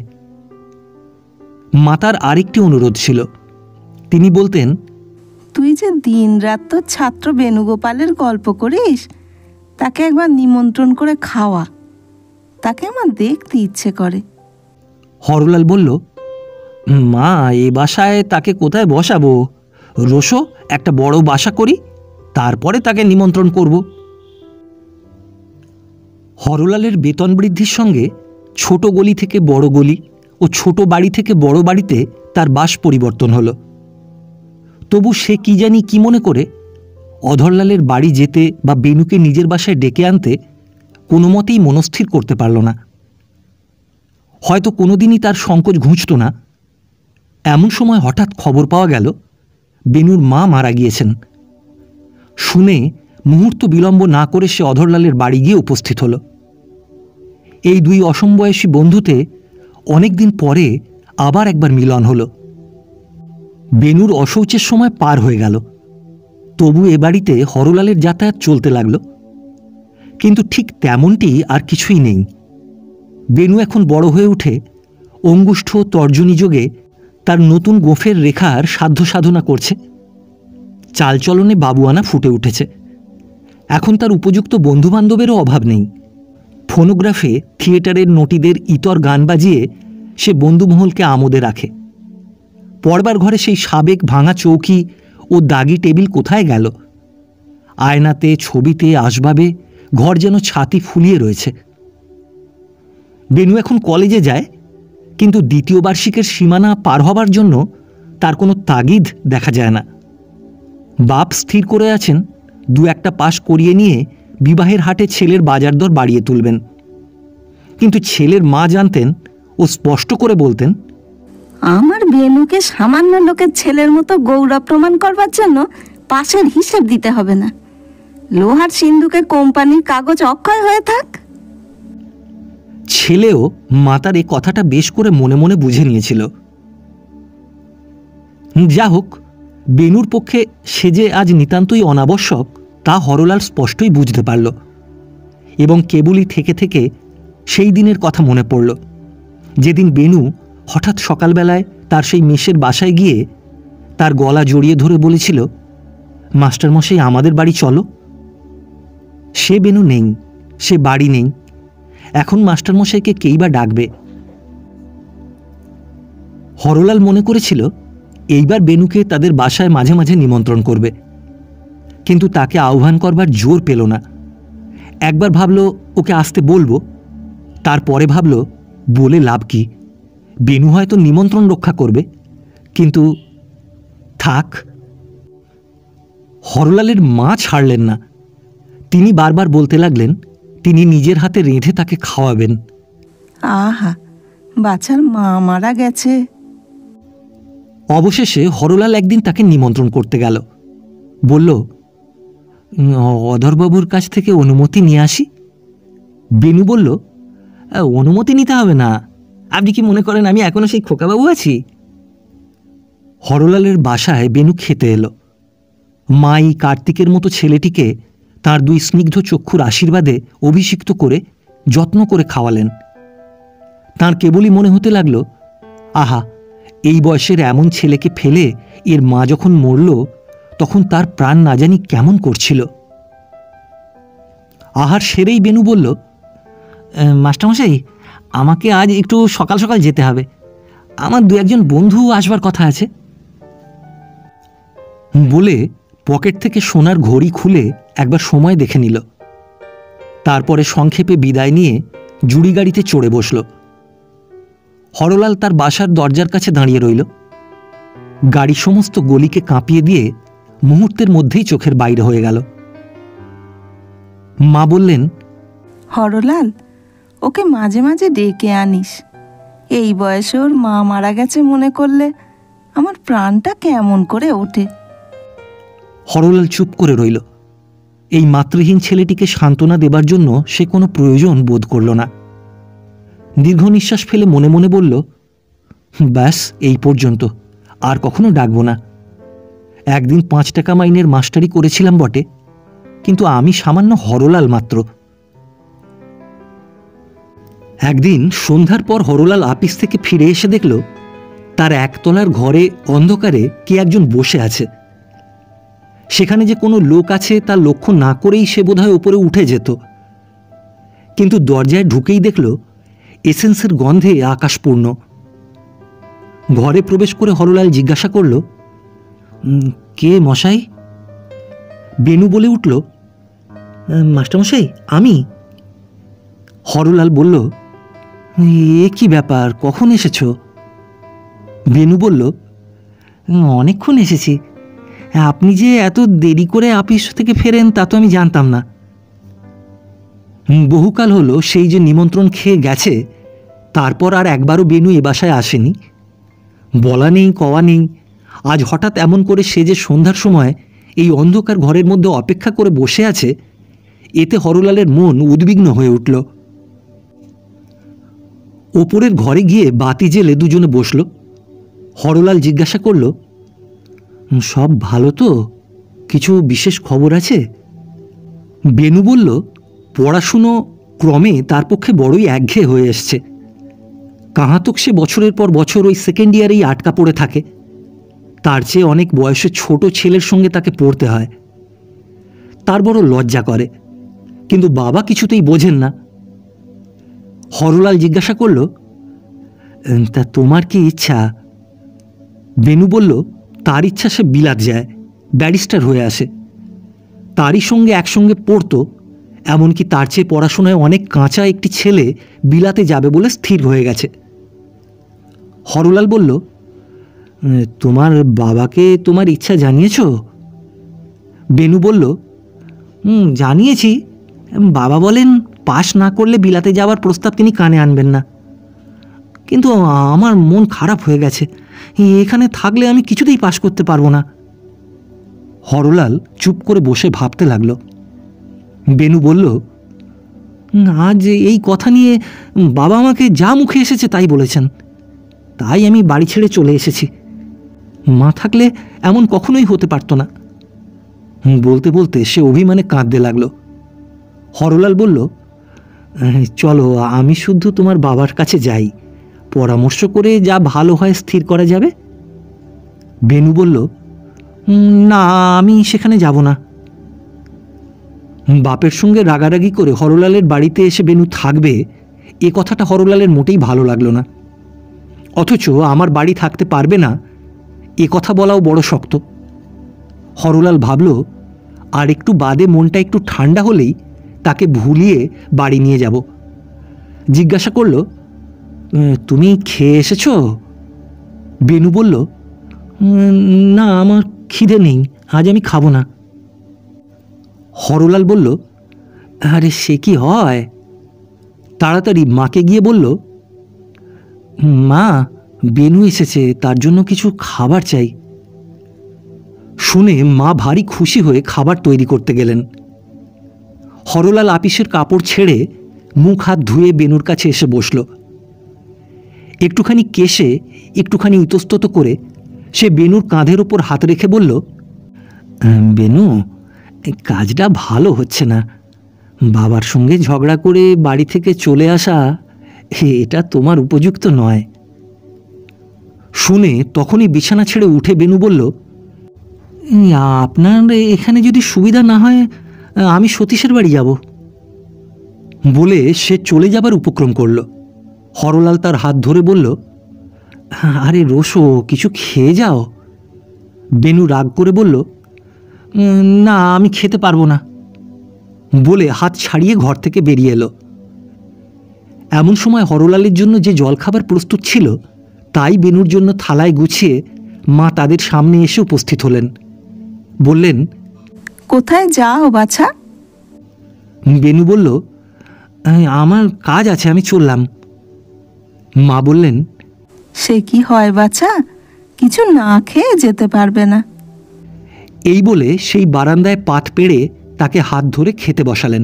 মাতার আরেকটি অনুরোধ ছিল। তিনি বলতেন, তুই যে দিন রাত তোর ছাত্র বেণুগোপালের গল্প করিস, তাকে একবার নিমন্ত্রণ করে খাওয়া, তাকে আমার দেখতে ইচ্ছে করে। হরলাল বলল, মা, এ বাসায় তাকে কোথায় বসাবো? রোসো একটা বড় বাসা করি, তারপরে তাকে নিমন্ত্রণ করব। হরলালের বেতন বৃদ্ধির সঙ্গে ছোট গলি থেকে বড় গলি ও ছোট বাড়ি থেকে বড় বাড়িতে তার বাস পরিবর্তন হলো। তবু সে কি জানি কি মনে করে অধরলালের বাড়ি যেতে বা বেনুকে নিজের বাসায় ডেকে আনতে কোনো মতেই মনস্থির করতে পারল না। হয়তো কোনোদিনই তার সংকোচ ঘুঁচত না। এমন সময় হঠাৎ খবর পাওয়া গেল বেনুর মা মারা গিয়েছেন। শুনে মুহূর্ত বিলম্ব না করে সে অধরলালের বাড়ি গিয়ে উপস্থিত হল। এই 2 অসমবয়সী বন্ধুতে অনেকদিন পরে আবার একবার মিলন হল। বেনুর অশৌচের সময় পার হয়ে গেল, তবু এ বাড়িতে হরলালের যাতায়াত চলতে লাগল। কিন্তু ঠিক তেমনটি আর কিছুই নেই। বেনু এখন বড় হয়ে উঠে অঙ্গুষ্ঠ তর্জনী যোগে তার নতুন গোঁফের রেখার সাধ্য সাধনা করছে। চালচলনে বাবুয়ানা ফুটে উঠেছে। এখন তার উপযুক্ত বন্ধুবান্ধবেরও অভাব নেই। ফোনোগ্রাফে থিয়েটারের নটিদের ইতর গান বাজিয়ে সে বন্ধুমহলকে আমোদে রাখে। পড়বার ঘরে সেই সাবেক ভাঙা চৌকি ও দাগি টেবিল কোথায় গেল? আয়নাতে, ছবিতে, আসবাবে ঘর যেন ছাতি ফুলিয়ে রয়েছে। বেনু এখন কলেজে যায়, কিন্তু 2য় বার্ষিকের সীমানা পার হবার জন্য তার কোনো তাগিদ দেখা যায় না। বাপ স্থির করে আছেন 2-1টা পাশ করিয়ে নিয়ে বিবাহের হাটে ছেলের বাজার দর বাড়িয়ে তুলবেন। কিন্তু ছেলের মা জানতেন ও স্পষ্ট করে বলতেন, আমার বেনুকে সামান্য লোকের ছেলের মতো গৌরব প্রমাণ করবার জন্য পাশের হিসেব দিতে হবে না। লোহার সিন্ধুকে কোম্পানির কাগজ অক্ষয় হয়ে থাক। ছেলেও মাতার এই কথাটা বেশ করে মনে মনে বুঝে নিয়েছিল। যা হোক, বেনুর পক্ষে সে যে আজ নিতান্তই অনাবশ্যক তা হরলাল স্পষ্টই বুঝতে পারল। এবং কেবলই থেকে থেকে সেই দিনের কথা মনে পড়ল, যেদিন বেনু হঠাৎ সকালবেলায় তার সেই মেষের বাসায় গিয়ে তার গলা জড়িয়ে ধরে বলেছিল, মাস্টারমশাই আমাদের বাড়ি চলো। সে বেনু নেই, সে বাড়ি নেই। এখন মাস্টারমশাইকে কেই বা ডাকবে। হরলাল মনে করেছিল এইবার বেনুকে তাদের বাসায় মাঝে মাঝে নিমন্ত্রণ করবে, কিন্তু তাকে আহ্বান করবার জোর পেল না। একবার ভাবল ওকে আসতে বলবো, তারপরে ভাবল বলে লাভ কি, বেনু হয়তো নিমন্ত্রণ রক্ষা করবে, কিন্তু থাক। হরলালের মা ছাড়লেন না। তিনি বারবার বলতে লাগলেন তিনি নিজের হাতে রেঁধে তাকে খাওয়াবেন। আহা, বাচ্চার মা মারা গেছে। অবশেষে হরলাল একদিন তাকে নিমন্ত্রণ করতে গেল। বলল, অধরবাবুর কাছ থেকে অনুমতি নিয়ে আসি। বেনু বলল, অনুমতি নিতে হবে না, আপনি কি মনে করেন আমি এখনো সেই খোকাবাবু আছি? হরলালের বাসায় বেনু খেতে এলো। মাই কার্তিকের মতো ছেলেটিকে তার দুই স্নিগ্ধ চক্ষুর আশীর্বাদে অভিষিক্ত করে যত্ন করে খাওয়ালেন। তার কেবলই মনে হতে লাগলো, আহা, এই বয়সের এমন ছেলেকে ফেলে এর মা যখন মরল তখন তার প্রাণ না জানি কেমন করছিল। আহার সেরেই বেনু বলল, মাস্টারমশাই, আমাকে আজ একটু সকাল সকাল যেতে হবে, আমার দু একজন বন্ধু আসবার কথা আছে। বলে পকেট থেকে সোনার ঘড়ি খুলে একবার সময় দেখে নিল। তারপরে সংক্ষেপে বিদায় নিয়ে জুড়ি গাড়িতে চড়ে বসল। হরলাল তার বাসার দরজার কাছে দাঁড়িয়ে রইল। গাড়ি সমস্ত গলিকে কাঁপিয়ে দিয়ে মুহূর্তের মধ্যেই চোখের বাইরে হয়ে গেল। মা বললেন, হরলাল, ওকে মাঝে মাঝে ডেকে আনিস। এই বয়সে ওর মা মারা গেছে মনে করলে আমার প্রাণটা কেমন করে ওঠে। হরলাল চুপ করে রইল। এই মাতৃহীন ছেলেটিকে সান্ত্বনা দেবার জন্য সে কোনো প্রয়োজন বোধ করল না। দীর্ঘ নিঃশ্বাস ফেলে মনে মনে বলল, ব্যাস এই পর্যন্ত, আর কখনো ডাকব না। একদিন 5 টাকা মাইনের মাস্টারি করেছিলাম বটে, কিন্তু আমি সামান্য হরলাল মাত্র। একদিন সন্ধ্যার পর হরলাল আপিস থেকে ফিরে এসে দেখল তার একতলার ঘরে অন্ধকারে কে একজন বসে আছে। সেখানে যে কোনো লোক আছে তার লক্ষ্য না করেই সে বোধহয় ওপরে উঠে যেত, কিন্তু দরজায় ঢুকেই দেখল এসেন্সের গন্ধে আকাশ পূর্ণ। ঘরে প্রবেশ করে হরলাল জিজ্ঞাসা করল, কে মশাই? বেনু বলে উঠল, মাস্টারমশাই, আমি। হরলাল বলল, এ কি ব্যাপার, কখন এসেছ? বেনু বলল, অনেকক্ষণ এসেছি। আপনি যে এত দেরি করে আপিস থেকে ফেরেন তা তো আমি জানতাম না। বহুকাল হলো সেই যে নিমন্ত্রণ খেয়ে গেছে, তারপর আর একবারও বেনু এ বাসায় আসেনি। বলা নেই কওয়া নেই, আজ হঠাৎ এমন করে সে যে সন্ধ্যার সময় এই অন্ধকার ঘরের মধ্যে অপেক্ষা করে বসে আছে, এতে হরলালের মন উদ্বিগ্ন হয়ে উঠল। ওপরের ঘরে গিয়ে বাতি জেলে দুজনে বসল। হরলাল জিজ্ঞাসা করল, সব ভালো তো? কিছু বিশেষ খবর আছে? বেনু বলল, পড়াশুনো ক্রমে তার পক্ষে বড়ই একঘেয়ে হয়ে এসছে। কাহাতক সে বছরের পর বছর ওই সেকেন্ড ইয়ারেই আটকা পড়ে থাকে। তার চেয়ে অনেক বয়সে ছোট ছেলের সঙ্গে তাকে পড়তে হয়। তার বড় লজ্জা করে, কিন্তু বাবা কিছুতেই বোঝেন না। হরলাল জিজ্ঞাসা করল, তা তোমার কি ইচ্ছা? বেনু বলল, তার ইচ্ছা সে বিলাত যায়, ব্যারিস্টার হয়ে আসে। তারই সঙ্গে একসঙ্গে পড়তো, এমনকি তার চেয়ে পড়াশোনায় অনেক কাঁচা একটি ছেলে বিলাতে যাবে বলে স্থির হয়ে গেছে। হরলাল বলল, তোমার বাবাকে তোমার ইচ্ছা জানিয়েছ? বেনু বলল, জানিয়েছি। বাবা বলেন পাশ না করলে বিলাতে যাওয়ার প্রস্তাব তিনি কানে আনবেন না। কিন্তু আমার মন খারাপ হয়ে গেছে, এখানে থাকলে আমি কিছুতেই পাশ করতে পারবো না। হরলাল চুপ করে বসে ভাবতে লাগল। বেনু বলল, আজ এই কথা নিয়ে বাবা আমাকে যা মুখে এসেছে তাই বলেছেন, তাই আমি বাড়ি ছেড়ে চলে এসেছি। মা থাকলে এমন কখনোই হতে পারত না। বলতে বলতে সে অভিমানে কাঁদতে লাগলো। হরলাল বলল, চলো আমি শুদ্ধ তোমার বাবার কাছে যাই, পরামর্শ করে যা ভালো হয় স্থির করা যাবে। বেনু বলল, না, আমি সেখানে যাব না। বাপের সঙ্গে রাগারাগি করে হরলালের বাড়িতে এসে বেনু থাকবে, এ কথাটা হরলালের মোটেই ভালো লাগলো না। অথচ আমার বাড়ি থাকতে পারবে না, এ কথা বলাও বড় শক্ত। হরলাল ভাবল, আর একটু বাদে মনটা একটু ঠান্ডা হলেই তাকে ভুলিয়ে বাড়ি নিয়ে যাব। জিজ্ঞাসা করল, তুমি খেয়ে এসেছ? বেনু বলল, না, আমার খিদে নেই, আজ আমি খাবো না। হরলাল বলল, আরে সে কি হয়? তাড়াতাড়ি মাকে গিয়ে বলল, মা, বেনু এসেছে, তার জন্য কিছু খাবার চাই। শুনে মা ভারী খুশি হয়ে খাবার তৈরি করতে গেলেন। হরলাল আপিসের কাপড় ছেড়ে মুখ হাত ধুয়ে বেনুর কাছে এসে বসল। একটুখানি কেশে একটুখানি ইতস্তত করে সে বেনুর কাঁধের ওপর হাত রেখে বলল, বেনু, কাজটা ভালো হচ্ছে না। বাবার সঙ্গে ঝগড়া করে বাড়ি থেকে চলে আসা, এটা তোমার উপযুক্ত নয়। শুনে তখনই বিছানা ছেড়ে উঠে বেনু বলল, আপনার এখানে যদি সুবিধা না হয়, আমি সতীশের বাড়ি যাব। বলে সে চলে যাবার উপক্রম করল। হরলাল তার হাত ধরে বলল, আরে রোশো, কিছু খেয়ে যাও। বেনু রাগ করে বলল, না, আমি খেতে পারবো না। বলে হাত ছাড়িয়ে ঘর থেকে বেরিয়ে এলো। এমন সময় হরলালের জন্য যে জলখাবার প্রস্তুত ছিল তাই বেনুর জন্য থালায় গুছিয়ে মা তাদের সামনে এসে উপস্থিত হলেন। বললেন, কোথায় যাও বাছা? বেনু বলল, আমার কাজ আছে, আমি চললাম। মা বললেন, সে কি হয় বাছা, কিছু না খেয়ে যেতে পারবে না। এই বলে সেই বারান্দায় পাত পেড়ে তাকে হাত ধরে খেতে বসালেন।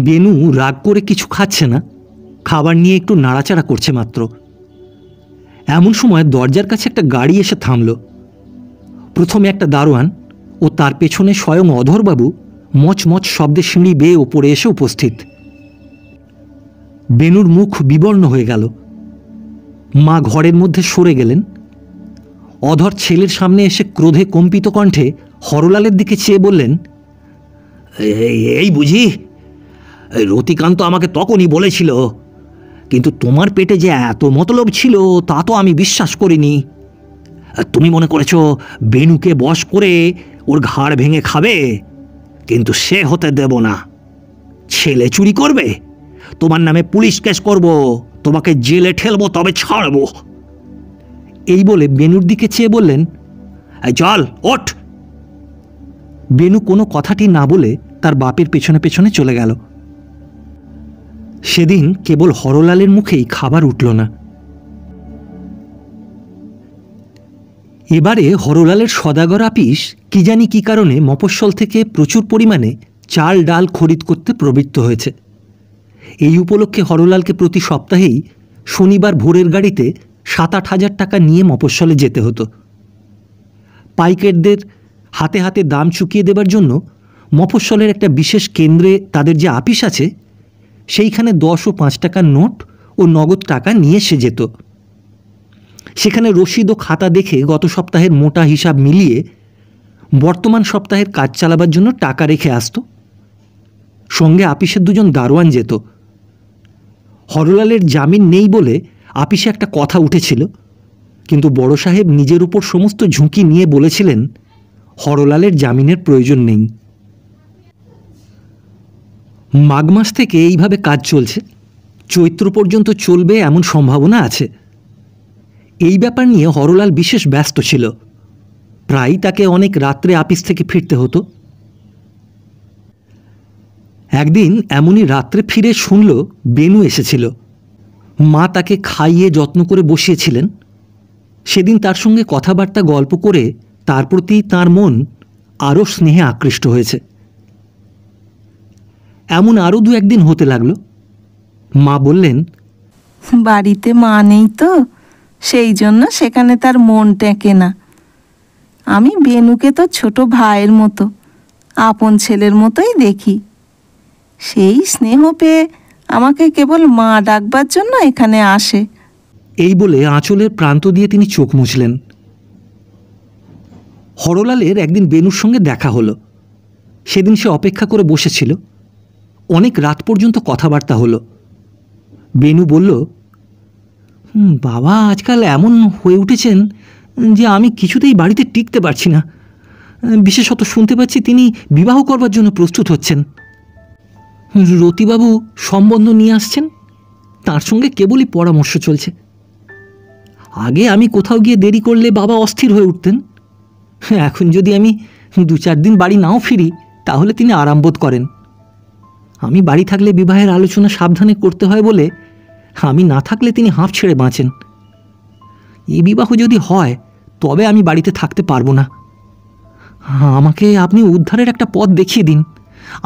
বেনু রাগ করে কিছু খাচ্ছে না, খাবার নিয়ে একটু নাড়াচাড়া করছে মাত্র। এমন সময় দরজার কাছে একটা গাড়ি এসে থামল। প্রথমে একটা দারোয়ান ও তার পেছনে স্বয়ং অধরবাবু মচমচ শব্দে সিঁড়ি বেয়ে ওপরে এসে উপস্থিত। বেনুর মুখ বিবর্ণ হয়ে গেল। মা ঘরের মধ্যে সরে গেলেন। অধর ছেলের সামনে এসে ক্রোধে কম্পিত কণ্ঠে হরলালের দিকে চেয়ে বললেন, এই বুঝি? রতিকান্ত আমাকে তখনই বলেছিল, কিন্তু তোমার পেটে যে এত মতলব ছিল তা তো আমি বিশ্বাস করিনি। তুমি মনে করেছ বেনুকে বশ করে ওর ঘাড় ভেঙে খাবে, কিন্তু সে হতে দেব না। ছেলে চুরি করবে, তোমার নামে পুলিশ কেস করব, তোমাকে জেলে ঠেলবো, তবে ছাড়ব। এই বলে বেনুর দিকে চেয়ে বললেন, চল ওঠ। বেনু কোনো কথাটি না বলে তার বাপের পেছনে পেছনে চলে গেল। সেদিন কেবল হরলালের মুখেই খাবার উঠল না। এবারে হরলালের সদাগর আপিস কি জানি কি কারণে মফস্বল থেকে প্রচুর পরিমাণে চাল ডাল খরিদ করতে প্রবৃত্ত হয়েছে। এই উপলক্ষে হরলালকে প্রতি সপ্তাহেই শনিবার ভোরের গাড়িতে 7-8 হাজার টাকা নিয়ে মফস্বলে যেতে হতো। পাইকারদের হাতে হাতে দাম চুকিয়ে দেবার জন্য মফস্বলের একটা বিশেষ কেন্দ্রে তাদের যে আপিস আছে, সেইখানে 10 ও 5 টাকার নোট ও নগদ টাকা নিয়ে সে যেত। সেখানে রসিদ ও খাতা দেখে গত সপ্তাহের মোটা হিসাব মিলিয়ে বর্তমান সপ্তাহের কাজ চালাবার জন্য টাকা রেখে আসত। সঙ্গে আপিসের 2জন দারোয়ান যেত। হরলালের জামিন নেই বলে আপিসে একটা কথা উঠেছিল, কিন্তু বড় সাহেব নিজের উপর সমস্ত ঝুঁকি নিয়ে বলেছিলেন হরলালের জামিনের প্রয়োজন নেই। মাঘ মাস থেকে এইভাবে কাজ চলছে, চৈত্র পর্যন্ত চলবে এমন সম্ভাবনা আছে। এই ব্যাপার নিয়ে হরলাল বিশেষ ব্যস্ত ছিল। প্রায়ই তাকে অনেক রাত্রে আপিস থেকে ফিরতে হতো। একদিন এমনই রাত্রে ফিরে শুনল বেনু এসেছিল। মা তাকে খাইয়ে যত্ন করে বসিয়েছিলেন। সেদিন তার সঙ্গে কথাবার্তা গল্প করে তার প্রতি তার মন আরও স্নেহে আকৃষ্ট হয়েছে। এমন আরও 2-1 দিন হতে লাগলো। মা বললেন, বাড়িতে মা নেই তো, সেই জন্য সেখানে তার মন টেকে না। আমি বেনুকে তো ছোট ভাইয়ের মতো, আপন ছেলের মতোই দেখি। সেই স্নেহ পেয়ে আমাকে কেবল মা ডাকবার জন্য এখানে আসে। এই বলে আঁচলের প্রান্ত দিয়ে তিনি চোখ মুছলেন। হরলালের একদিন বেনুর সঙ্গে দেখা হলো। সেদিন সে অপেক্ষা করে বসেছিল। অনেক রাত পর্যন্ত কথাবার্তা হলো। বেনু বলল, বাবা আজকাল এমন হয়ে উঠেছেন যে আমি কিছুতেই বাড়িতে টিকতে পারছি না। বিশেষত শুনতে পাচ্ছি তিনি বিবাহ করবার জন্য প্রস্তুত হচ্ছেন। রতিবাবু সম্বন্ধ নিয়ে আসছেন, তার সঙ্গে কেবলই পরামর্শ চলছে। আগে আমি কোথাও গিয়ে দেরি করলে বাবা অস্থির হয়ে উঠতেন। এখন যদি আমি 2-4 দিন বাড়ি নাও ফিরি তাহলে তিনি আরাম বোধ করেন। আমি বাড়ি থাকলে বিবাহের আলোচনা সাবধানে করতে হয় বলে আমি না থাকলে তিনি হাঁপ ছেড়ে বাঁচেন। এই বিবাহ যদি হয় তবে আমি বাড়িতে থাকতে পারবো না। আমাকে আপনি উদ্ধারের একটা পথ দেখিয়ে দিন,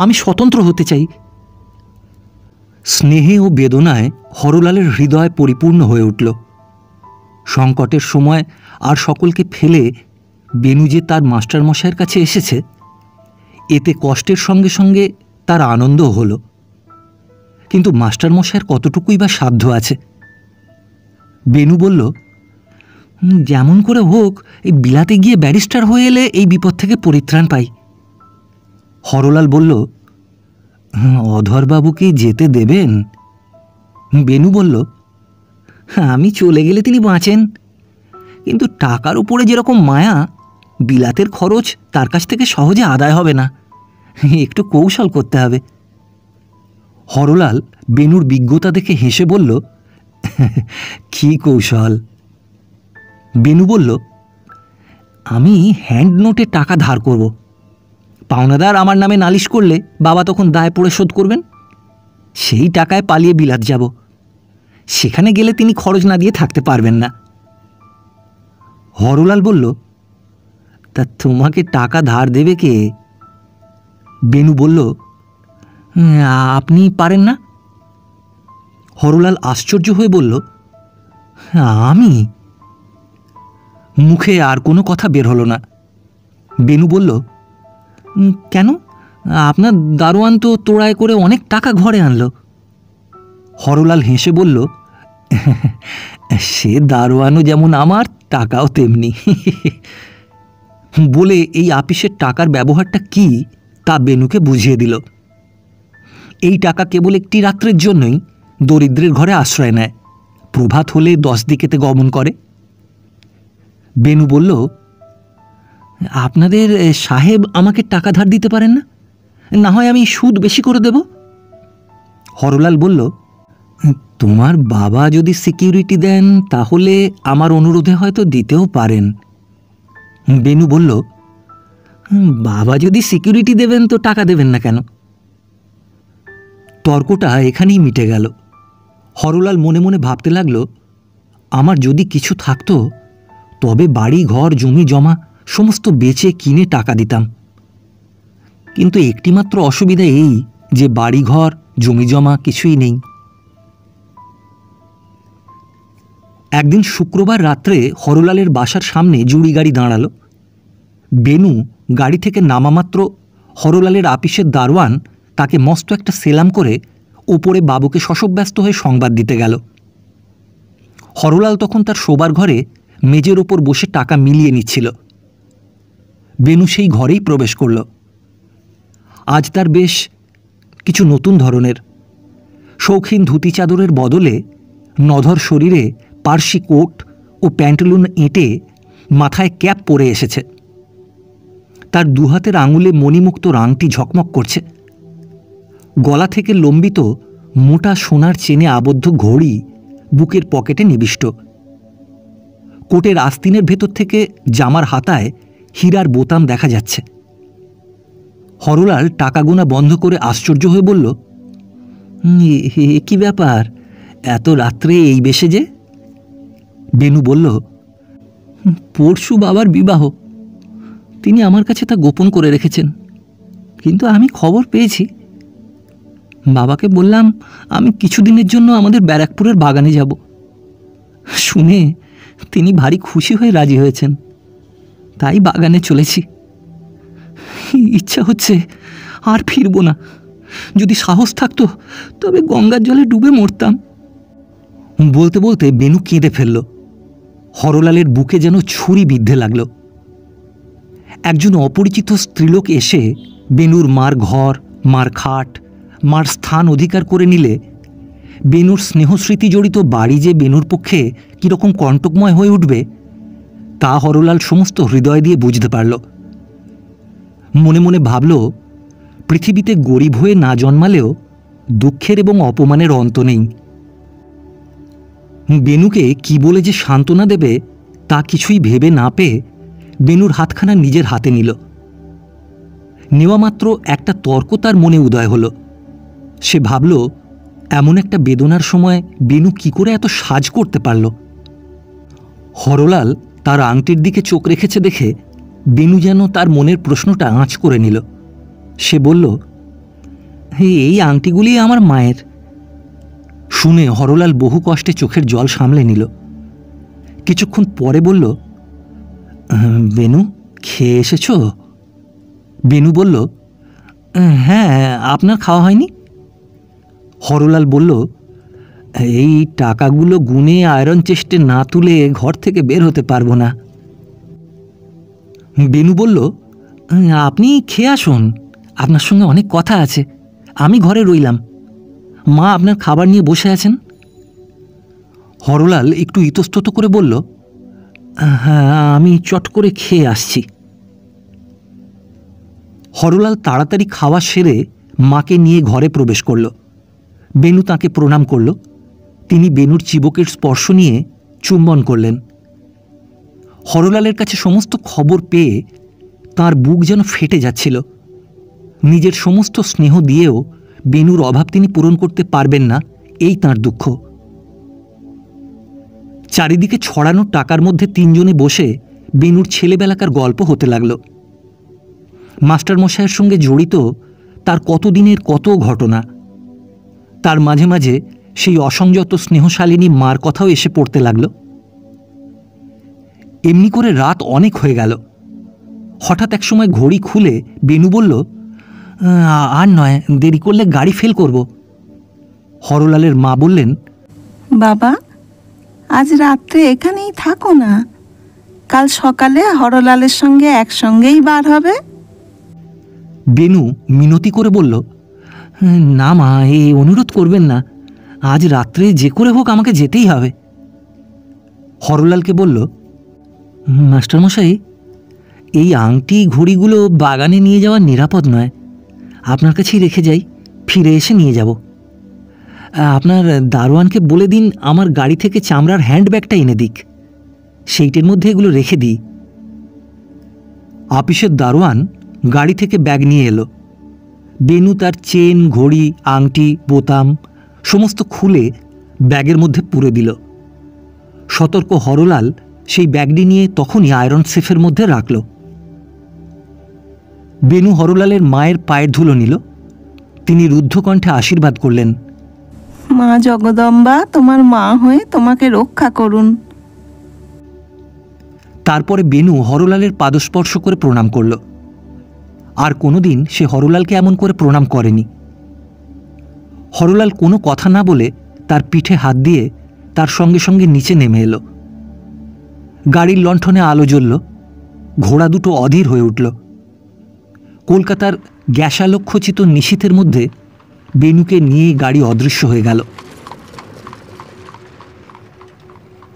আমি স্বতন্ত্র হতে চাই। স্নেহে ও বেদনায় হরলালের হৃদয় পরিপূর্ণ হয়ে উঠল। সংকটের সময় আর সকলকে ফেলে বেনু যে তার মাস্টারমশাইয়ের কাছে এসেছে, এতে কষ্টের সঙ্গে সঙ্গে তার আনন্দও হল। কিন্তু মাস্টারমশাইয়ের কতটুকুই বা সাধ্য আছে। বেনু বলল, যেমন করে হোক এই বিলাতে গিয়ে ব্যারিস্টার হয়ে এলে এই বিপদ থেকে পরিত্রাণ পাই। হরলাল বলল, অধরবাবু কি যেতে দেবেন? বেনু বলল, আমি চলে গেলে তিনি বাঁচেন, কিন্তু টাকার উপরে যেরকম মায়া, বিলাতের খরচ তার কাছ থেকে সহজে আদায় হবে না, একটু কৌশল করতে হবে। হরলাল বেনুর বিজ্ঞতা দেখে হেসে বলল, কি কৌশল? বেনু বলল, আমি হ্যান্ড নোটে টাকা ধার করব। পাওনাদার আমার নামে নালিশ করলে বাবা তখন দায় পড়ে শোধ করবেন। সেই টাকায় পালিয়ে বিলাত যাব। সেখানে গেলে তিনি খরচ না দিয়ে থাকতে পারবেন না। হরলাল বলল, তা তোমাকে টাকা ধার দেবে কে? বেনু বলল, আপনি পারেন না? হরলাল আশ্চর্য হয়ে বলল, আমি? মুখে আর কোনো কথা বের হলো না। বেনু বলল, কেন? আপনার দারোয়ান তো তোড়ায় করে অনেক টাকা ঘরে আনলো। হরলাল হেসে বলল, সে দারোয়ানও যেমন আমার, টাকাও তেমনি। বলে এই আপিসের টাকার ব্যবহারটা কি তা বেনুকে বুঝিয়ে দিল। এই টাকা কেবল একটি রাত্রের জন্যই দরিদ্রের ঘরে আশ্রয় নেয়, প্রভাত হলে 10 দিকেতে গমন করে। বেনু বলল, আপনাদের সাহেব আমাকে টাকা ধার দিতে পারেন না? না হয় আমি সুদ বেশি করে দেব। হরলাল বলল, তোমার বাবা যদি সিকিউরিটি দেন তাহলে আমার অনুরোধে হয়তো দিতেও পারেন। বেনু বলল, বাবা যদি সিকিউরিটি দেবেন তো টাকা দেবেন না কেন? তর্কটা এখানেই মিটে গেল। হরলাল মনে মনে ভাবতে লাগলো, আমার যদি কিছু থাকতো তবে বাড়ি ঘর জমি জমা সমস্ত বেচে কিনে টাকা দিতাম। কিন্তু একটিমাত্র অসুবিধা এই যে বাড়ি ঘর জমি জমা কিছুই নেই। একদিন শুক্রবার রাত্রে হরলালের বাসার সামনে জুড়ি গাড়ি দাঁড়ালো। বেনু গাড়ি থেকে নামামাত্র হরলালের আপিসের দারোয়ান তাকে মস্ত একটা সেলাম করে ওপরে বাবুকে শশব্যস্ত হয়ে সংবাদ দিতে গেল। হরলাল তখন তার শোবার ঘরে মেজের ওপর বসে টাকা মিলিয়ে নিচ্ছিল। বেনু সেই ঘরেই প্রবেশ করল। আজ তার বেশ কিছু নতুন ধরনের শৌখিন ধুতি চাদরের বদলে নধর শরীরে পার্সি কোট ও প্যান্টলুন এঁটে মাথায় ক্যাপ পরে এসেছে। তার দুহাতের আঙুলে মণিমুক্ত আংটি ঝকমক করছে। গলা থেকে লম্বিত মোটা সোনার চেনে আবদ্ধ ঘড়ি বুকের পকেটে নিবিষ্ট। কোটের আস্তিনের ভেতর থেকে জামার হাতায় হীরার বোতাম দেখা যাচ্ছে। হরলাল টাকা গোনা বন্ধ করে আশ্চর্য হয়ে বলল, কি ব্যাপার, এত রাত্রে এই বেশে যে? বেনু বলল, পরশু বাবার বিবাহ, তিনি আমার কাছে তা গোপন করে রেখেছেন, কিন্তু আমি খবর পেয়েছি। বাবাকে বললাম আমি কিছুদিনের জন্য আমাদের ব্যারাকপুরের বাগানে যাব। শুনে তিনি ভারী খুশি হয়ে রাজি হয়েছেন, তাই বাগানে চলেছি। ইচ্ছা হচ্ছে আর ফিরব না। যদি সাহস থাকতো তবে গঙ্গার জলে ডুবে মরতাম। বলতে বলতে বেনু কেঁদে ফেলল। হরলালের বুকে যেন ছুরি বিদ্ধে লাগল। একজন অপরিচিত স্ত্রীলোক এসে বেনুর মার ঘর, মার খাট, মার স্থান অধিকার করে নিলে বেনুর স্নেহস্মৃতি জড়িত বাড়ি যে বেনুর পক্ষে কীরকম কণ্টকময় হয়ে উঠবে তা হরলাল সমস্ত হৃদয় দিয়ে বুঝতে পারল। মনে মনে ভাবল, পৃথিবীতে গরিব হয়ে না জন্মালেও দুঃখের এবং অপমানের অন্ত নেই। বেনুকে কি বলে যে সান্ত্বনা দেবে তা কিছুই ভেবে না পেয়ে বেনুর হাতখানা নিজের হাতে নিল। নেওয়া মাত্র একটা তর্ক তার মনে উদয় হল। সে ভাবল, এমন একটা বেদনার সময় বেনু কি করে এত সাজ করতে পারল। হরলাল তার আংটির দিকে চোখ রেখেছে দেখে বেনু যেন তার মনের প্রশ্নটা আঁচ করে নিল। সে বলল, এই আংটিগুলি আমার মায়ের। শুনে হরলাল বহু কষ্টে চোখের জল সামলে নিল। কিছুক্ষণ পরে বলল, বেনু, খেয়ে এসেছ? বেনু বলল, হ্যাঁ, আপনার খাওয়া হয়নি? হরলাল বলল, এই টাকাগুলো গুনে আয়রন চেস্টে না তুলে ঘর থেকে বের হতে পারবো না। বেনু বলল, আপনি খেয়ে আসুন, আপনার সঙ্গে অনেক কথা আছে। আমি ঘরে রইলাম, মা আপনার খাবার নিয়ে বসে আছেন। হরলাল একটু ইতস্তত করে বলল, হ্যাঁ, আমি চট করে খেয়ে আসছি। হরলাল তাড়াতাড়ি খাওয়া সেরে মাকে নিয়ে ঘরে প্রবেশ করল। বেনু তাকে প্রণাম করল। তিনি বেনুর চিবুকের স্পর্শ নিয়ে চুম্বন করলেন। হরলালের কাছে সমস্ত খবর পেয়ে তার বুক যেন ফেটে যাচ্ছিল। নিজের সমস্ত স্নেহ দিয়েও বেনুর অভাব তিনি পূরণ করতে পারবেন না, এই তাঁর দুঃখ। চারিদিকে ছড়ানো টাকার মধ্যে তিনজনে বসে বেনুর ছেলেবেলাকার গল্প হতে লাগল। মাস্টারমশাইয়ের সঙ্গে জড়িত তার কতদিনের কত ঘটনা। তার মাঝে মাঝে সেই অসংযত স্নেহশালিনী মার কথাও এসে পড়তে লাগল। এমনি করে রাত অনেক হয়ে গেল। হঠাৎ একসময় ঘড়ি খুলে বেনু বলল, আর নয়, দেরি করলে গাড়ি ফেল করব। হরলালের মা বললেন, বাবা, আজ রাত্রে এখানেই থাকো না, কাল সকালে হরলালের সঙ্গে একসঙ্গেই বার হবে। বেনু মিনতি করে বলল, না মা, এই অনুরোধ করবেন না, আজ রাত্রে যে করে হোক আমাকে যেতেই হবে। হরলালকে বলল, মাস্টারমশাই, এই আংটি ঘড়িগুলো বাগানে নিয়ে যাওয়া নিরাপদ নয়, আপনার কাছেই রেখে যাই, ফিরে এসে নিয়ে যাব। আপনার দারোয়ানকে বলে দিন আমার গাড়ি থেকে চামড়ার হ্যান্ডব্যাগটা এনে দিক, সেইটের মধ্যে এগুলো রেখে দিই। আপিসের দারোয়ান গাড়ি থেকে ব্যাগ নিয়ে এলো। বেনু তার চেন, ঘড়ি, আংটি, বোতাম সমস্ত খুলে ব্যাগের মধ্যে পুরে দিল। সতর্ক হরলাল সেই ব্যাগটি নিয়ে তখনই আয়রন সেফের মধ্যে রাখল। বেনু হরলালের মায়ের পায়ের ধুলো নিল। তিনি রুদ্ধকণ্ঠে আশীর্বাদ করলেন, মা জগদম্বা তোমার মা হয়ে তোমাকে রক্ষা করুন। তারপরে বেনু হরলালের পাদস্পর্শ করে প্রণাম করল। আর কোনোদিন সে হরলালকে এমন করে প্রণাম করেনি। হরলাল কোনো কথা না বলে তার পিঠে হাত দিয়ে তার সঙ্গে সঙ্গে নিচে নেমে এলো। গাড়ির লণ্ঠনে আলো জ্বলল। ঘোড়া দুটো অধীর হয়ে উঠল। কলকাতার গ্যাসালোকখচিত নিশীথের মধ্যে বেনুকে নিয়ে গাড়ি অদৃশ্য হয়ে গেল।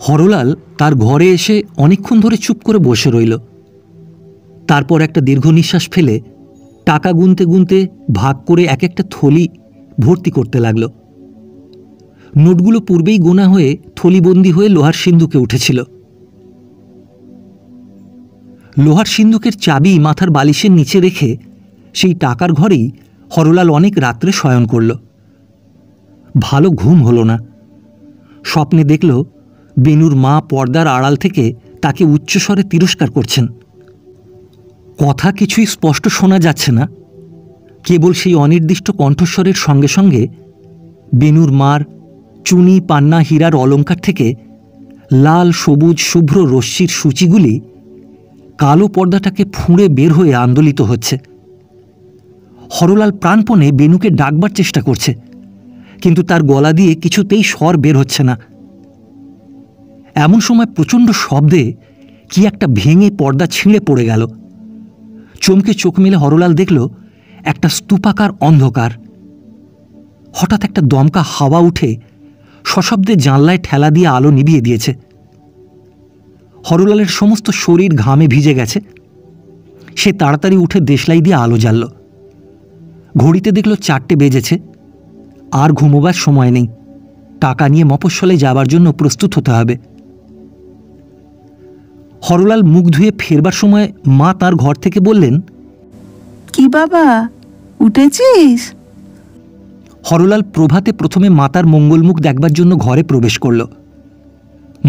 হরলাল তার ঘরে এসে অনেকক্ষণ ধরে চুপ করে বসে রইল। তারপর একটা দীর্ঘ নিঃশ্বাস ফেলে টাকা গুনতে গুনতে ভাগ করে এক একটা থলি ভর্তি করতে লাগল। নোটগুলো পূর্বেই গোনা হয়ে থলিবন্দি হয়ে লোহার সিন্ধুকে উঠেছিল। লোহার সিন্ধুকের চাবি মাথার বালিশের নিচে রেখে সেই টাকার ঘরেই হরলাল অনেক রাত্রে শয়ন করল। ভালো ঘুম হলো না। স্বপ্নে দেখল বেনুর মা পর্দার আড়াল থেকে তাকে উচ্চস্বরে তিরস্কার করছেন। কথা কিছুই স্পষ্ট শোনা যাচ্ছে না, কেবল সেই অনির্দিষ্ট কণ্ঠস্বরের সঙ্গে সঙ্গে বেনুর মার চুনি, পান্না, হীরার অলঙ্কার থেকে লাল, সবুজ, শুভ্র রশ্মির সূচিগুলি কালো পর্দাটাকে ফুঁড়ে বের হয়ে আন্দোলিত হচ্ছে। হরলাল প্রাণপণে বেনুকে ডাকবার চেষ্টা করছে, কিন্তু তার গলা দিয়ে কিছুতেই স্বর বের হচ্ছে না। এমন সময় প্রচণ্ড শব্দে কি একটা ভেঙে পর্দা ছিঁড়ে পড়ে গেল। চমকে চোখ মেলে হরলাল দেখল একটা স্তূপাকার অন্ধকার। হঠাৎ একটা দমকা হাওয়া উঠে সশব্দে জানলায় ঠেলা দিয়ে আলো নিভিয়ে দিয়েছে। হরলালের সমস্ত শরীর ঘামে ভিজে গেছে। সে তাড়াতাড়ি উঠে দেশলাই দিয়ে আলো জ্বালল। ঘড়িতে দেখল 4টে বেজেছে। আর ঘুমোবার সময় নেই, টাকা নিয়ে মফস্বলে যাবার জন্য প্রস্তুত হতে হবে। হরলাল মুখ ধুয়ে ফেরবার সময় মা তার ঘর থেকে বললেন, কি বাবা, উঠেছিস? হরলাল প্রভাতে প্রথমে মাতার মঙ্গলমুখ দেখবার জন্য ঘরে প্রবেশ করল।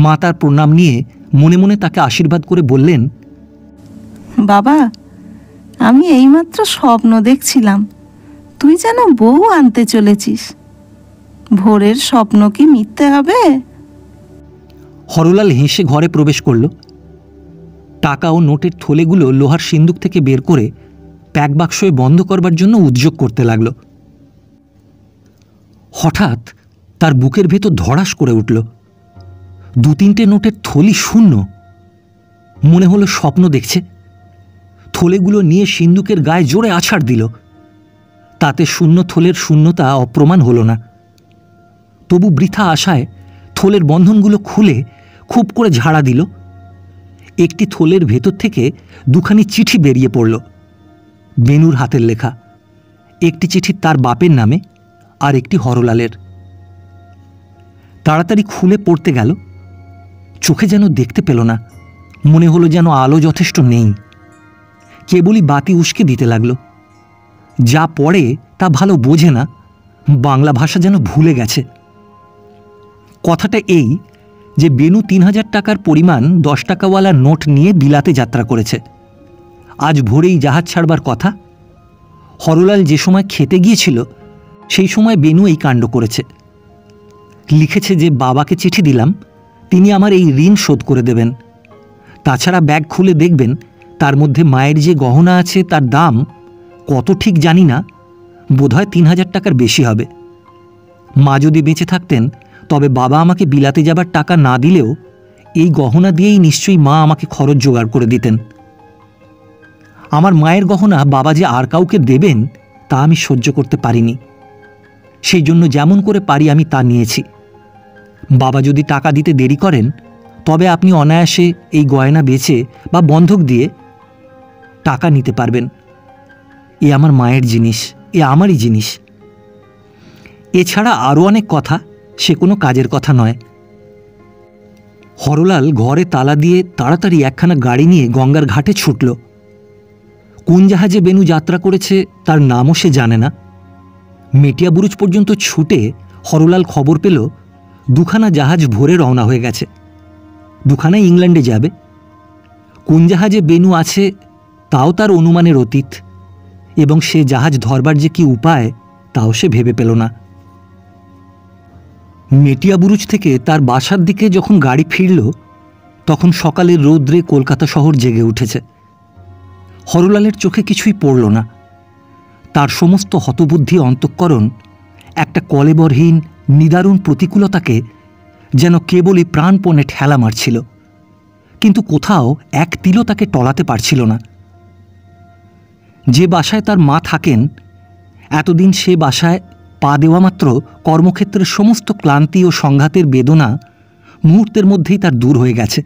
মা তার প্রণাম নিয়ে মনে মনে তাকে আশীর্বাদ করে বললেন, বাবা, আমি এইমাত্র স্বপ্ন দেখছিলাম তুই যেন বউ আনতে চলেছিস। ভোরের স্বপ্ন কি মিথ্যে হবে? হরলাল হেসে ঘরে প্রবেশ করল। টাকা ও নোটের থলেগুলো লোহার সিন্দুক থেকে বের করে প্যাক বাক্সে বন্ধ করবার জন্য উদ্যোগ করতে লাগল। হঠাৎ তার বুকের ভেতর ধড়াস করে উঠল। 2-3টে নোটের থলি শূন্য। মনে হলো স্বপ্ন দেখছে। থলেগুলো নিয়ে সিন্দুকের গায়ে জোরে আছাড় দিল। তাতে শূন্য থলের শূন্যতা অপ্রমাণ হল না। তবু বৃথা আশায় থলের বন্ধনগুলো খুলে খুব করে ঝাড়া দিল। একটি থলের ভেতর থেকে 2খানি চিঠি বেরিয়ে পড়ল, বেনুর হাতের লেখা। একটি চিঠি তার বাপের নামে, আর একটি হরলালের। তাড়াতাড়ি খুলে পড়তে গেল। চোখে যেন দেখতে পেল না। মনে হলো যেন আলো যথেষ্ট নেই। কেবলই বাতি উস্কে দিতে লাগলো। যা পড়ে তা ভালো বোঝে না, বাংলা ভাষা যেন ভুলে গেছে। কথাটা এই যে বেনু 3000 টাকার পরিমাণ 10 টাকাওয়ালা নোট নিয়ে বিলাতে যাত্রা করেছে। আজ ভোরেই জাহাজ ছাড়বার কথা। হরলাল যে সময় খেতে গিয়েছিল সেই সময় বেনু এই কাণ্ড করেছে। লিখেছে যে বাবাকে চিঠি দিলাম, তিনি আমার এই ঋণ শোধ করে দেবেন। তাছাড়া ব্যাগ খুলে দেখবেন তার মধ্যে মায়ের যে গহনা আছে তার দাম কত ঠিক জানি না, বোধহয় 3000 টাকার বেশি হবে। মা যদি বেঁচে থাকতেন তবে বাবা আমাকে বিলাতে যাবার টাকা না দিলেও এই গহনা দিয়েই নিশ্চয়ই মা আমাকে খরচ জোগাড় করে দিতেন। আমার মায়ের গহনা বাবা যে আর কাউকে দেবেন তা আমি সহ্য করতে পারিনি। সেই জন্য যেমন করে পারি আমি তা নিয়েছি। বাবা যদি টাকা দিতে দেরি করেন তবে আপনি অনায়াসে এই গয়না বেচে বা বন্ধক দিয়ে টাকা নিতে পারবেন। এ আমার মায়ের জিনিস, এ আমারই জিনিস। এছাড়া আরও অনেক কথা, সে কোনো কাজের কথা নয়। হরলাল ঘরে তালা দিয়ে তাড়াতাড়ি একখানা গাড়ি নিয়ে গঙ্গার ঘাটে ছুটল। কোন জাহাজে বেনু যাত্রা করেছে তার নামও সে জানে না। মেটিয়া বুরুজ পর্যন্ত ছুটে হরলাল খবর পেল 2খানা জাহাজ ভোরে রওনা হয়ে গেছে। 2খানাই ইংল্যান্ডে যাবে। কোন জাহাজে বেনু আছে তাও তার অনুমানের অতীত, এবং সে জাহাজ ধরবার যে কি উপায় তাও সে ভেবে পেল না। মেটিয়া বুরুজ থেকে তার বাসার দিকে যখন গাড়ি ফিরল তখন সকালের রৌদ্রে কলকাতা শহর জেগে উঠেছে। হরলালের চোখে কিছুই পড়ল না। তার সমস্ত হতবুদ্ধি অন্তঃকরণ একটা কলেবরহীন নিদারুণ প্রতিকূলতাকে যেন কেবলই প্রাণপণে ঠেলা মারছিল, কিন্তু কোথাও এক তিলও তাকে টলাতে পারছিল না। যে বাসায় তার মা থাকেন, এতদিন সে বাসায় পা দেওয়া মাত্র কর্মক্ষেত্রের সমস্ত ক্লান্তি ও সংঘাতের বেদনা মুহূর্তের মধ্যেই তার দূর হয়ে গেছে।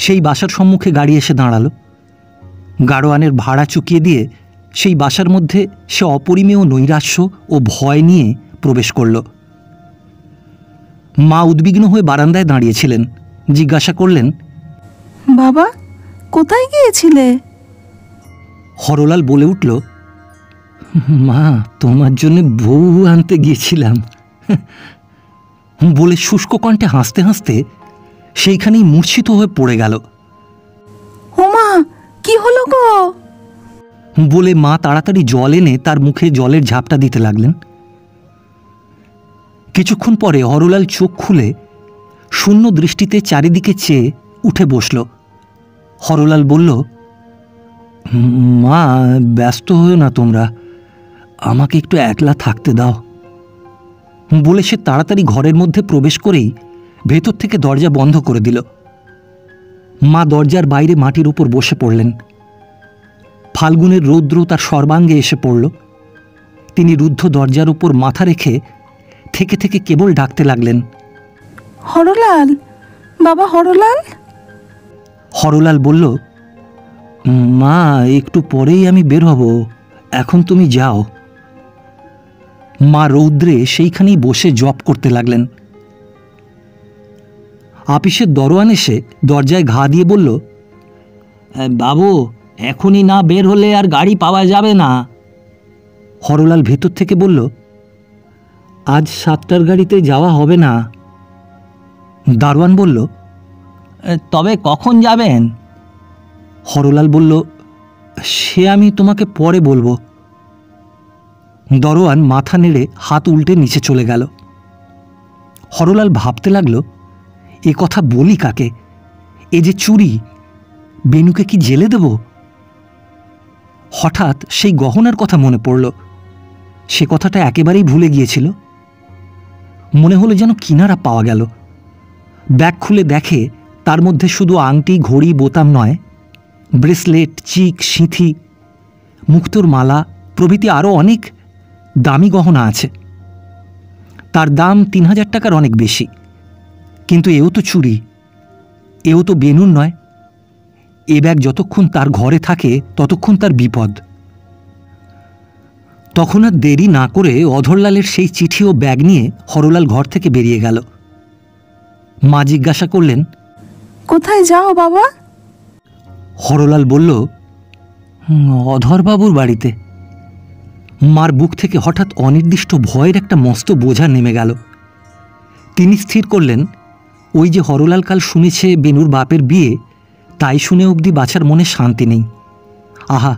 সেই বাসার সম্মুখে গাড়ি এসে দাঁড়াল। গাড়োয়ানের ভাড়া চুকিয়ে দিয়ে সেই বাসার মধ্যে সে অপরিমেয় নৈরাশ্য ও ভয় নিয়ে প্রবেশ করল। মা উদ্বিগ্ন হয়ে বারান্দায় দাঁড়িয়েছিলেন। জিজ্ঞাসা করলেন, বাবা, কোথায় গিয়েছিলে? হরলাল বলে উঠল, মা, তোমার জন্য বউ আনতে গিয়েছিলাম বলে শুষ্ক কণ্ঠে হাসতে হাসতে সেইখানেই মূর্ছিত হয়ে পড়ে গেল। ওমা, কি হলো গো? বলে মা তাড়াতাড়ি জল এনে তার মুখে জলের ঝাপটা দিতে লাগলেন। কিছুক্ষণ পরে হরলাল চোখ খুলে শূন্য দৃষ্টিতে চারিদিকে চেয়ে উঠে বসল। হরলাল বলল, মা, ব্যস্ত হও না তোমরা, আমাকে একটু একলা থাকতে দাও। বলে সে তাড়াতাড়ি ঘরের মধ্যে প্রবেশ করেই ভেতর থেকে দরজা বন্ধ করে দিল। মা দরজার বাইরে মাটির উপর বসে পড়লেন। ফাল্গুনের রৌদ্র তার সর্বাঙ্গে এসে পড়ল। তিনি রুদ্ধ দরজার উপর মাথা রেখে থেকে থেকে কেবল ডাকতে লাগলেন, হরলাল, বাবা হরলাল। হরলাল বলল, মা, একটু পরেই আমি বের হব, এখন তুমি যাও। মা রৌদ্রে সেইখানেই বসে জপ করতে লাগলেন। আপিসের দরোয়ান এসে দরজায় ঘা দিয়ে বলল, বাবু, এখনই না বের হলে আর গাড়ি পাওয়া যাবে না। হরলাল ভেতর থেকে বলল, আজ 7টার গাড়িতে যাওয়া হবে না। দারোয়ান বলল, তবে কখন যাবেন? হরলাল বলল, সে আমি তোমাকে পরে বলবো। দরোয়ান মাথা নেড়ে হাত উল্টে নিচে চলে গেল। হরলাল ভাবতে লাগল, এ কথা বলি কাকে? এ যে চুরি, বেনুকে কি জেলে দেব? হঠাৎ সেই গহনার কথা মনে পড়ল। সে কথাটা একেবারেই ভুলে গিয়েছিল। মনে হলো যেন কিনারা পাওয়া গেল। ব্যাগ খুলে দেখে তার মধ্যে শুধু আংটি, ঘড়ি, বোতাম নয়, ব্রেসলেট, চিক, সিঁথি, মুক্তোর মালা প্রভৃতি আরও অনেক দামি গহনা আছে। তার দাম 3000 টাকার অনেক বেশি। কিন্তু এও তো চুরি, এও তো বেনুর নয়। এ ব্যাগ যতক্ষণ তার ঘরে থাকে ততক্ষণ তার বিপদ। তখন আর দেরি না করে অধরলালের সেই চিঠি ও ব্যাগ নিয়ে হরলাল ঘর থেকে বেরিয়ে গেল। মা জিজ্ঞাসা করলেন, কোথায় যাও বাবা? হরলাল বলল, অধরবাবুর বাড়িতে। মার বুক থেকে হঠাৎ অনির্দিষ্ট ভয়ের একটা মস্ত বোঝা নেমে গেল। তিনি স্থির করলেন, ওই যে হরলাল কাল শুনেছে বেনুর বাপের বিয়ে, তাই শুনে অবধি বাছার মনে শান্তি নেই। আহা,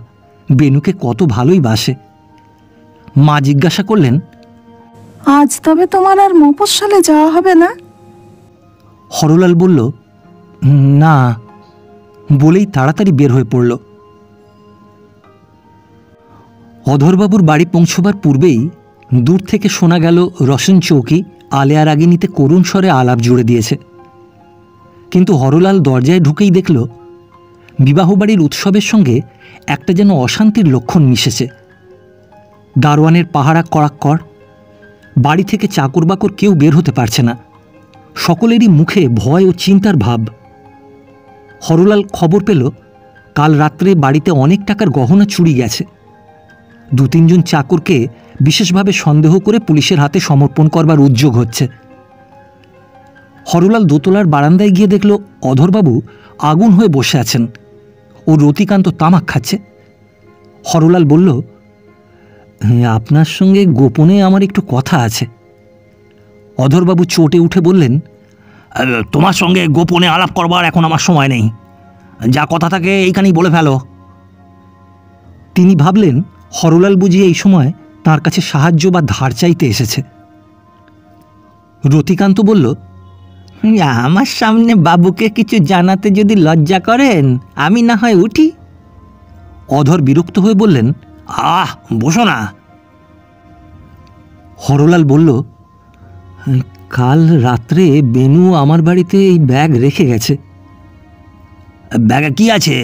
বেনুকে কত ভালোই বাসে। মা জিজ্ঞাসা করলেন, আজ তবে তোমার আর মফস্বলে যাওয়া হবে না? হরলাল বলল, না, বলেই তাড়াতাড়ি বের হয়ে পড়ল। অধরবাবুর বাড়ি পৌঁছবার পূর্বেই দূর থেকে শোনা গেল রসন চৌকি আলেয়া রাগিনীতে করুণ স্বরে আলাপ জুড়ে দিয়েছে। কিন্তু হরলাল দরজায় ঢুকেই দেখল বিবাহবাড়ির উৎসবের সঙ্গে একটা যেন অশান্তির লক্ষণ মিশেছে। দারোয়ানের পাহারা কড়াক্কড়, বাড়ি থেকে চাকর বাকর কেউ বের হতে পারছে না। সকলেরই মুখে ভয় ও চিন্তার ভাব। হরলাল খবর পেল কাল রাত্রে বাড়িতে অনেক টাকার গহনা চুরি গেছে। 2-3 জন চাকরকে বিশেষভাবে সন্দেহ করে পুলিশের হাতে সমর্পণ করবার উদ্যোগ হচ্ছে। হরলাল দোতলার বারান্দায় গিয়ে দেখল অধরবাবু আগুন হয়ে বসে আছেন ও রতিকান্ত তামাক খাচ্ছে। হরলাল বলল, আপনার সঙ্গে গোপনে আমার একটু কথা আছে। অধরবাবু চটে উঠে বললেন, তোমার সঙ্গে গোপনে আলাপ করবার এখন আমার সময় নেই, যা কথা থাকে এইখানেই বলে ফেলো। তিনি ভাবলেন হরলাল বুঝি এই সময় তার কাছে সাহায্য বা ধার চাইতে এসেছে। রতিকান্ত বলল, আমার সামনে বাবুকে কিছু জানাতে যদি লজ্জা করেন, আমি না হয় উঠি। অধর বিরক্ত হয়ে বললেন, বসো না। হরলাল বলল, কাল রাত্রে বেনু আমার বাড়িতে এই ব্যাগ রেখে গেছে। ব্যাগে কি আছে?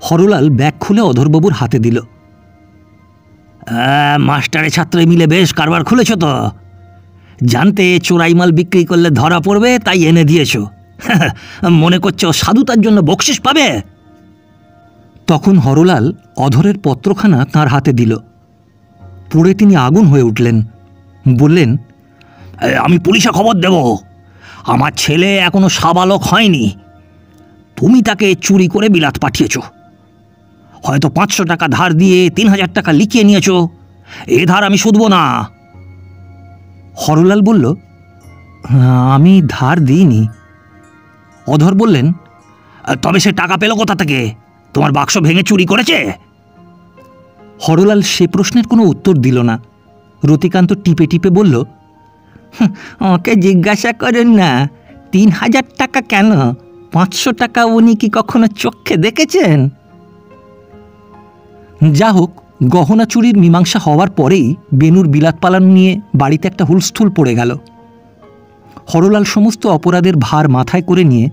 হরলাল ব্যাগ খুলে অধরবাবুর হাতে দিল। মাস্টারে ছাত্রে মিলে বেশ কারবার খুলেছ তো। জানতে চোরাই মাল বিক্রি করলে ধরা পড়বে, তাই এনে দিয়েছ। মনে করছো সাধুতার জন্য বকশিস পাবে? তখন হরলাল অধরের পত্রখানা তার হাতে দিল। পড়ে তিনি আগুন হয়ে উঠলেন। বললেন, আমি পুলিশে খবর দেব। আমার ছেলে এখনো সাবালক হয়নি। তুমি তাকে চুরি করে বিলাত পাঠিয়েছ। হয়তো 500 টাকা ধার দিয়ে 3000 টাকা লিখিয়ে নিয়েছ। এ ধার আমি শুধবো না। হরলাল বলল, আমি ধার দিইনি। অধর বললেন, তবে সে টাকা পেল কোথা থেকে? তোমার বাক্স ভেঙে চুরি করেছে? হরলাল সে প্রশ্নের কোনো উত্তর দিল না। রতিকান্ত টিপে টিপে বলল, ওকে জিজ্ঞাসা করেন না 3000 টাকা কেন? 500 টাকা উনি কি কখনো চোখে দেখেছেন? যা হোক, গহনা চুরির মীমাংসা হওয়ার পরেই বেনুর বিলাত পালানো নিয়ে বাড়িতে একটা হুলস্থুল পড়ে গেল। হরলাল সমস্ত অপরাধের ভার মাথায় করে নিয়ে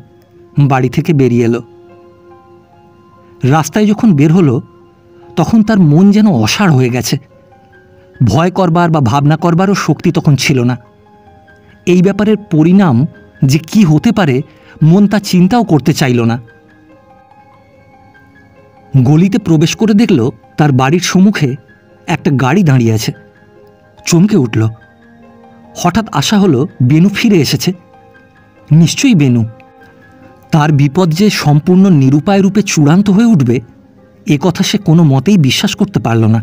বাড়ি থেকে বেরিয়ে এলো। রাস্তায় যখন বের হলো তখন তার মন যেন অসাড় হয়ে গেছে। ভয় করবার বা ভাবনা করবারও শক্তি তখন ছিল না। এই ব্যাপারের পরিণাম যে কি হতে পারে মন তা চিন্তাও করতে চাইল না। গলিতে প্রবেশ করে দেখল তার বাড়ির সম্মুখে একটা গাড়ি দাঁড়িয়ে আছে। চমকে উঠল। হঠাৎ আশা হলো বেনু ফিরে এসেছে। নিশ্চয়ই বেনু। তার বিপদ যে সম্পূর্ণ নিরুপায় রূপে চূড়ান্ত হয়ে উঠবে এ কথা সে কোনো মতেই বিশ্বাস করতে পারল না।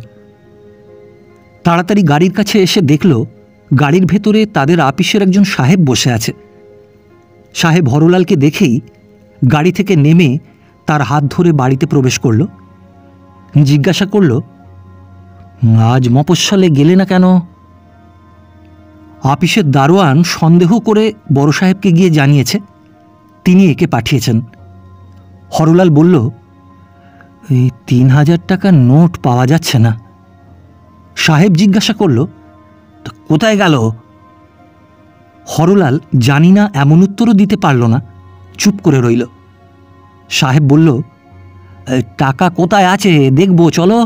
তাড়াতাড়ি গাড়ির কাছে এসে দেখল গাড়ির ভেতরে তাদের আপিসের একজন সাহেব বসে আছে। সাহেব হরলালকে দেখেই গাড়ি থেকে নেমে তার হাত ধরে বাড়িতে প্রবেশ করল। জিজ্ঞাসা করল, আজ মফস্বলে গেলে না কেন? আপিসের দারোয়ান সন্দেহ করে বড় সাহেবকে গিয়ে জানিয়েছে তিনি একে পাঠিয়েছেন। হরলাল বলল, এই 3000 টাকার নোট পাওয়া যাচ্ছে না। সাহেব জিজ্ঞাসা করল, তো কোথায় গেল? হরলাল জানি না এমন উত্তরও দিতে পারল না, চুপ করে রইল। সাহেব বলল, টাকা কোথায় আছে দেখবো, চলো।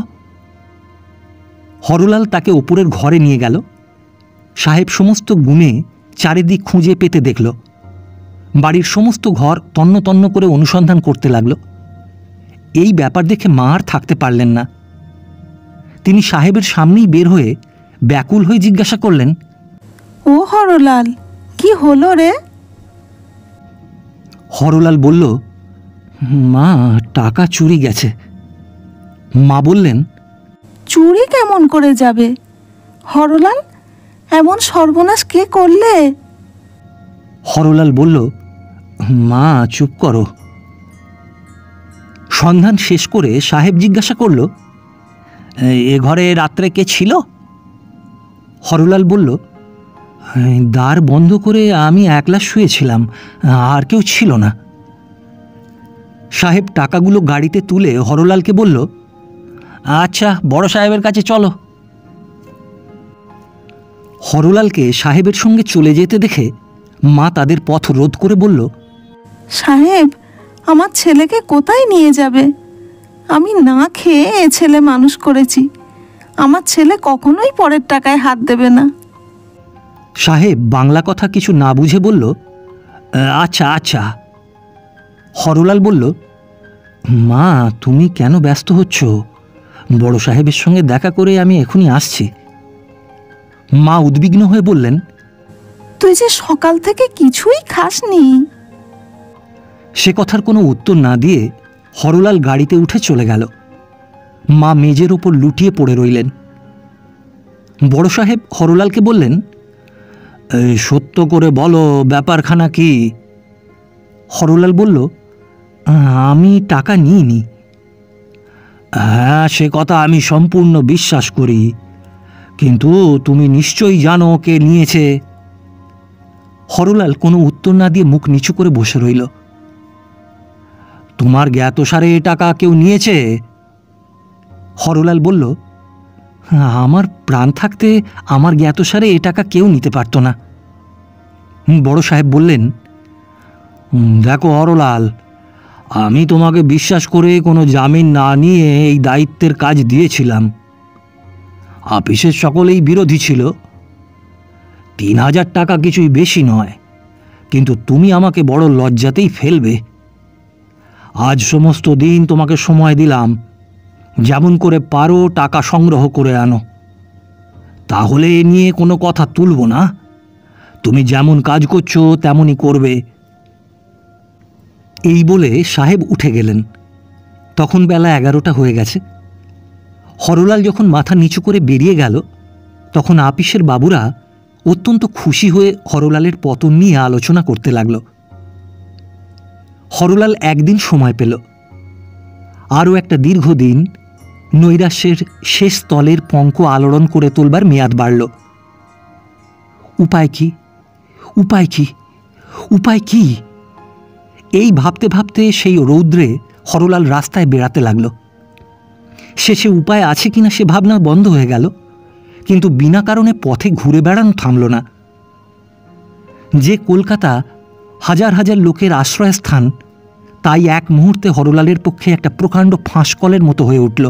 হরলাল তাকে ওপরের ঘরে নিয়ে গেল। সাহেব সমস্ত গুণে চারিদিক খুঁজে পেতে দেখল। বাড়ির সমস্ত ঘর তন্ন তন্ন করে অনুসন্ধান করতে লাগল। এই ব্যাপার দেখে মা আর থাকতে পারলেন না। তিনি সাহেবের সামনেই বের হয়ে ব্যাকুল হয়ে জিজ্ঞাসা করলেন, ও হরলাল, কি হলো রে? হরলাল বলল, মা, টাকা চুরি গেছে। মা বললেন, চুরি কেমন করে যাবে হরলাল? এমন সর্বনাশ কে করলে? হরলাল বলল, মা চুপ করো। সন্ধান শেষ করে সাহেব জিজ্ঞাসা করল, এ ঘরে রাত্রে কে ছিল? হরলাল বলল, দ্বার বন্ধ করে আমি একলা শুয়েছিলাম, আর কেউ ছিল না। সাহেব টাকাগুলো গাড়িতে তুলে হরলালকে বলল, আচ্ছা, বড় সাহেবের কাছে চলো। হরলালকে সাহেবের সঙ্গে চলে যেতে দেখে মা তাদের পথ রোধ করে বলল, সাহেব, আমার ছেলেকে কোথায় নিয়ে যাবে? আমি না খেয়ে এ ছেলে মানুষ করেছি। আমার ছেলে কখনোই পরের টাকায় হাত দেবে না। সাহেব বাংলা কথা কিছু না বুঝে বলল, আচ্ছা আচ্ছা। হরলাল বলল, মা, তুমি কেন ব্যস্ত হচ্ছ? বড় সাহেবের সঙ্গে দেখা করে আমি এখনই আসছি। মা উদ্বিগ্ন হয়ে বললেন, তুই যে সকাল থেকে কিছুই খাসনি। সে কথার কোনো উত্তর না দিয়ে হরলাল গাড়িতে উঠে চলে গেল। মা মেজের ওপর লুটিয়ে পড়ে রইলেন। বড় সাহেব হরলালকে বললেন, সত্য করে বলো, ব্যাপারখানা কি? হরলাল বলল, আমি টাকা নিইনি। হ্যাঁ, সে কথা আমি সম্পূর্ণ বিশ্বাস করি, কিন্তু তুমি নিশ্চয়ই জানো কে নিয়েছে। হরলাল কোনো উত্তর না দিয়ে মুখ নিচু করে বসে রইল। তোমার জ্ঞাতসারে এ টাকা কেউ নিয়েছে? হরলাল বলল, আমার প্রাণ থাকতে আমার জ্ঞাতসারে এ টাকা কেউ নিতে পারত না। বড় সাহেব বললেন, দেখো হরলাল, আমি তোমাকে বিশ্বাস করে কোনো জামিন না নিয়ে এই দায়িত্বের কাজ দিয়েছিলাম। আপিসের সকলেই বিরোধী ছিল। 3000 টাকা কিছুই বেশি নয়, কিন্তু তুমি আমাকে বড় লজ্জাতেই ফেলবে। আজ সমস্ত দিন তোমাকে সময় দিলাম, যেমন করে পারো টাকা সংগ্রহ করে আনো। তাহলে এ নিয়ে কোনো কথা তুলব না। তুমি যেমন কাজ করছো তেমনই করবে। এই বলে সাহেব উঠে গেলেন। তখন বেলা 11টা হয়ে গেছে। হরলাল যখন মাথা নিচু করে বেরিয়ে গেল তখন আপিসের বাবুরা অত্যন্ত খুশি হয়ে হরলালের পতন নিয়ে আলোচনা করতে লাগল। হরলাল একদিন সময় পেল। আরও একটা দীর্ঘদিন নৈরাশ্যের শেষ স্থলের পঙ্ক আলোড়ন করে তোলবার মেয়াদ বাড়ল। উপায় কি, উপায় কি, উপায় কি? এই ভাবতে ভাবতে সেই রৌদ্রে হরলাল রাস্তায় বেড়াতে লাগল। শেষে উপায় আছে কিনা সে ভাবনা বন্ধ হয়ে গেল, কিন্তু বিনা কারণে পথে ঘুরে বেড়ানো থামল না। যে কলকাতা হাজার হাজার লোকের আশ্রয়স্থান, তাই এক মুহূর্তে হরলালের পক্ষে একটা প্রকাণ্ড ফাঁসকলের মতো হয়ে উঠল।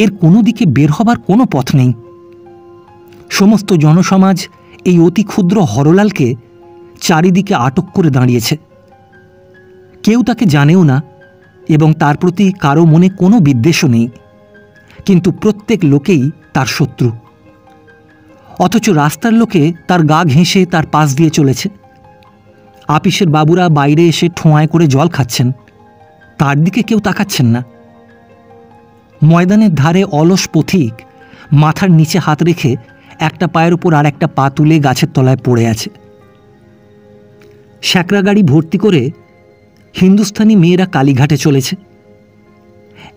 এর কোনো দিকে বের হবার কোনো পথ নেই। সমস্ত জনসমাজ এই অতি ক্ষুদ্র হরলালকে চারিদিকে আটক করে দাঁড়িয়েছে। কেউ তাকে জানেও না এবং তার প্রতি কারো মনে কোনো বিদ্বেষও নেই, কিন্তু প্রত্যেক লোকেই তার শত্রু। অথচ রাস্তার লোকে তার গা ঘেঁষে তার পাশ দিয়ে চলেছে। আপিসের বাবুরা বাইরে এসে ঠোঁয়ায় করে জল খাচ্ছেন, তার দিকে কেউ তাকাচ্ছেন না। ময়দানের ধারে অলস পথিক মাথার নিচে হাত রেখে একটা পায়ের উপর আর একটা পা তুলে গাছের তলায় পড়ে আছে। স্যাকরা গাড়ি ভর্তি করে হিন্দুস্থানি মেয়েরা কালীঘাটে চলেছে।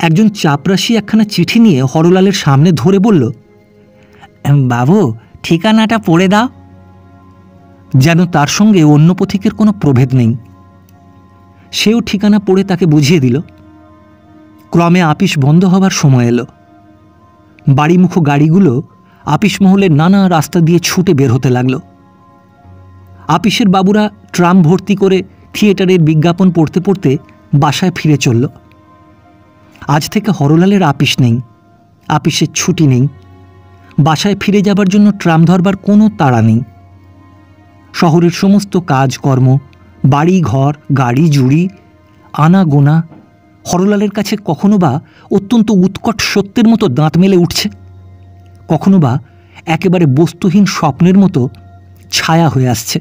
একজন চাপরাশি একখানা চিঠি নিয়ে হরলালের সামনে ধরে বলল, বাবু, ঠিকানাটা পড়ে দাও। যেন তার সঙ্গে অন্য পথিকের কোনো প্রভেদ নেই। সেও ঠিকানা পড়ে তাকে বুঝিয়ে দিল। ক্রমে আপিস বন্ধ হবার সময় এলো। বাড়িমুখো গাড়িগুলো আপিস মহলের নানা রাস্তা দিয়ে ছুটে বের হতে লাগলো। আপিসের বাবুরা ট্রাম ভর্তি করে থিয়েটারের বিজ্ঞাপন পড়তে পড়তে বাসায় ফিরে চলল। আজ থেকে হরলালের আপিস নেই, আপিসের ছুটি নেই। বাসায় ফিরে যাবার জন্য ট্রাম ধরবার কোনো তাড়া নেই। শহরের সমস্ত কাজকর্ম, বাড়ি ঘর, গাড়ি জুড়ি, আনা গোনা হরলালের কাছে কখনো বা অত্যন্ত উৎকট সত্যের মতো দাঁত মেলে উঠছে, কখনো বা একেবারে বস্তুহীন স্বপ্নের মতো ছায়া হয়ে আসছে।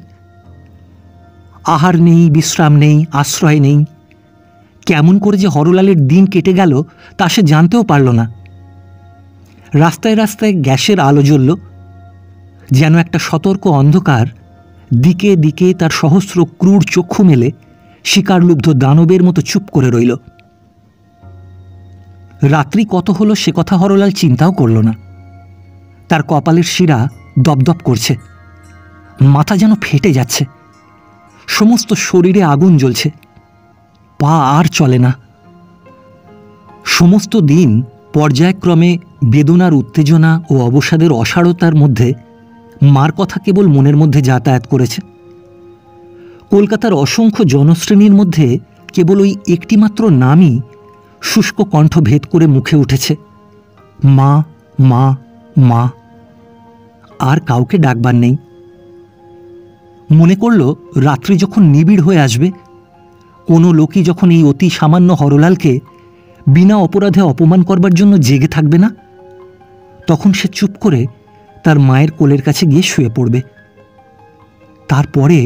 আহার নেই, বিশ্রাম নেই, আশ্রয় নেই। কেমন করে যে হরলালের দিন কেটে গেল তা সে জানতেও পারল না। রাস্তায় রাস্তায় গ্যাসের আলো জ্বলল, যেন একটা সতর্ক অন্ধকার দিকে দিকে তার সহস্র ক্রূর চক্ষু মেলে শিকারলুব্ধ দানবের মতো চুপ করে রইল। রাত্রি কত হলো সে কথা হরলাল চিন্তাও করল না। তার কপালের শিরা দপদপ করছে, মাথা যেন ফেটে যাচ্ছে, সমস্ত শরীরে আগুন জ্বলছে, পা আর চলে না। সমস্ত দিন পর্যায়ক্রমে বেদনার উত্তেজনা ও অবসাদের অসারতার মধ্যে মার কথা কেবল মনের মধ্যে যাতায়াত করেছে। কলকাতার অসংখ্য জনশ্রেণীর মধ্যে কেবল ওই একটিমাত্র নামই শুষ্ক কণ্ঠ ভেদ করে মুখে উঠেছে, মা, মা, মা। আর কাউকে ডাকবার নেই। মনে করল রাত্রি যখন নিবিড় হয়ে আসবে, কোনো লোকই যখন এই অতি সামান্য হরলালকে বিনা অপরাধে অপমান করবার জন্য জেগে থাকবে না, তখন সে চুপ করে তার মায়ের কোলের কাছে গিয়ে শুয়ে পড়বে। তারপরে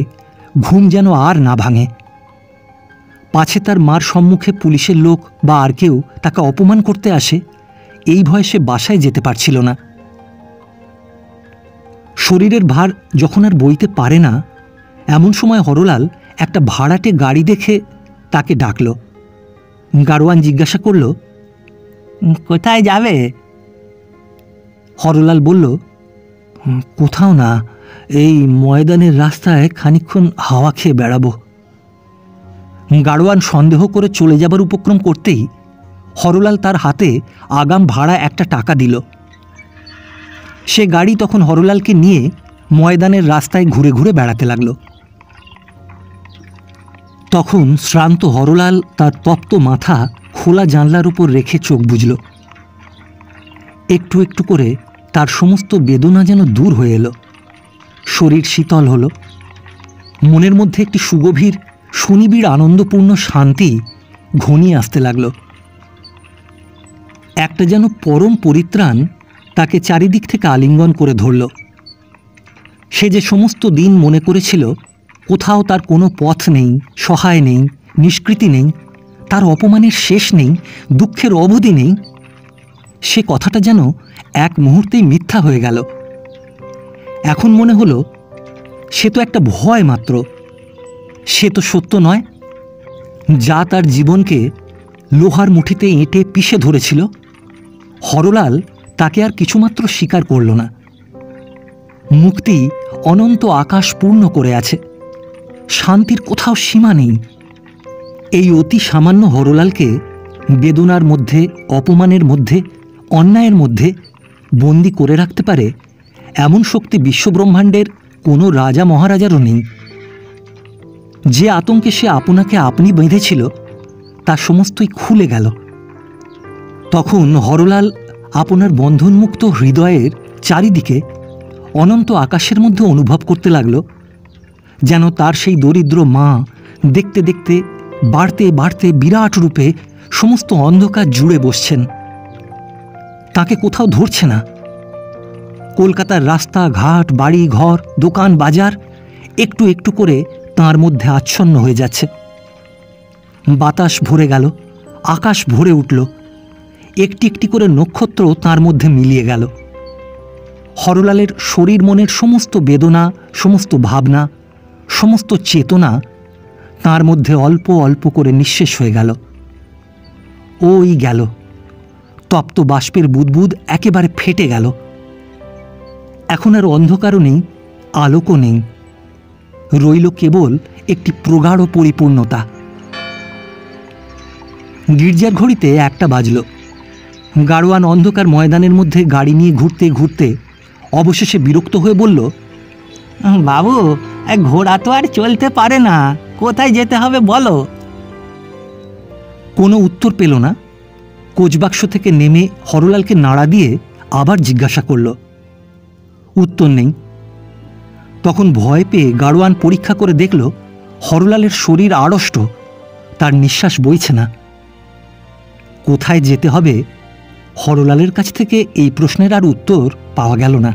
ঘুম যেন আর না ভাঙে। পাছে তার মার সম্মুখে পুলিশের লোক বা আর কেউ তাকে অপমান করতে আসে, এই ভয়ে সে বাসায় যেতে পারছিল না। শরীরের ভার যখন আর বইতে পারে না, এমন সময় হরলাল একটা ভাড়াটে গাড়ি দেখে তাকে ডাকল। গাড়োয়ান জিজ্ঞাসা করল, কোথায় যাবে? হরলাল বলল, কোথাও না, এই ময়দানের রাস্তায় খানিকক্ষণ হাওয়া খেয়ে বেড়াবো। গাড়োয়ান সন্দেহ করে চলে যাবার উপক্রম করতেই হরলাল তার হাতে আগাম ভাড়া একটা টাকা দিল। সে গাড়ি তখন হরলালকে নিয়ে ময়দানের রাস্তায় ঘুরে ঘুরে বেড়াতে লাগল। তখন শ্রান্ত হরলাল তার তপ্ত মাথা খোলা জানলার উপর রেখে চোখ বুজল। একটু একটু করে তার সমস্ত বেদনা যেন দূর হয়ে এলো। শরীর শীতল হলো। মনের মধ্যে একটি সুগভীর সুনিবিড় আনন্দপূর্ণ শান্তি ঘনিয়ে আসতে লাগল। একটা যেন পরম পরিত্রাণ তাকে চারিদিক থেকে আলিঙ্গন করে ধরল। সে যে সমস্ত দিন মনে করেছিল কোথাও তার কোনো পথ নেই, সহায় নেই, নিষ্কৃতি নেই, তার অপমানের শেষ নেই, দুঃখের অবধি নেই, সে কথাটা যেন এক মুহূর্তেই মিথ্যা হয়ে গেল। এখন মনে হলো সে তো একটা ভয় মাত্র, সে তো সত্য নয়। যা তার জীবনকে লোহার মুঠিতে এঁটে পিষে ধরেছিল, হরলাল তাকে আর কিছুমাত্র স্বীকার করল না। মুক্তি অনন্ত আকাশ পূর্ণ করে আছে, শান্তির কোথাও সীমা নেই। এই অতি সামান্য হরলালকে বেদনার মধ্যে, অপমানের মধ্যে, অন্যায়ের মধ্যে বন্দি করে রাখতে পারে এমন শক্তি বিশ্বব্রহ্মাণ্ডের কোনো রাজা মহারাজারও নেই। যে আতঙ্কে সে আপনাকে আপনি বেঁধেছিল তা সমস্তই খুলে গেল। তখন হরলাল আপনার বন্ধনমুক্ত হৃদয়ের চারিদিকে অনন্ত আকাশের মধ্যে অনুভব করতে লাগল, যেন তার সেই দরিদ্র মা দেখতে দেখতে বাড়তে বাড়তে বিরাট রূপে সমস্ত অন্ধকার জুড়ে বসছেন। তাকে কোথাও ধরছে না। কলকাতার রাস্তা ঘাট, বাড়ি ঘর, দোকান বাজার একটু একটু করে তাঁর মধ্যে আচ্ছন্ন হয়ে যাচ্ছে। বাতাস ভরে গেল, আকাশ ভরে উঠল, একটি একটি করে নক্ষত্র তাঁর মধ্যে মিলিয়ে গেল। হরলালের শরীর মনের সমস্ত বেদনা, সমস্ত ভাবনা, সমস্ত চেতনা তাঁর মধ্যে অল্প অল্প করে নিঃশেষ হয়ে গেল। ওই গেল, তপ্ত বাষ্পের বুদবুদ একেবারে ফেটে গেল। এখন আর অন্ধকারও নেই, আলোকও নেই, রইল কেবল একটি প্রগাঢ় পরিপূর্ণতা। গির্জার ঘড়িতে 1টা বাজল। গাড়োয়ান অন্ধকার ময়দানের মধ্যে গাড়ি নিয়ে ঘুরতে ঘুরতে অবশেষে বিরক্ত হয়ে বলল, বাবু, ঘোড়া তো আর চলতে পারে না, কোথায় যেতে হবে বলো। কোনো উত্তর পেল না। কোচবাক্স থেকে নেমে হরলালকে নাড়া দিয়ে আবার জিজ্ঞাসা করল। উত্তর নেই। তখন ভয় পেয়ে গাড়োয়ান পরীক্ষা করে দেখল হরলালের শরীর আড়ষ্ট, তার নিঃশ্বাস বইছে না। কোথায় যেতে হবে, হরলালের কাছ থেকে এই প্রশ্নের আর উত্তর পাওয়া গেল না।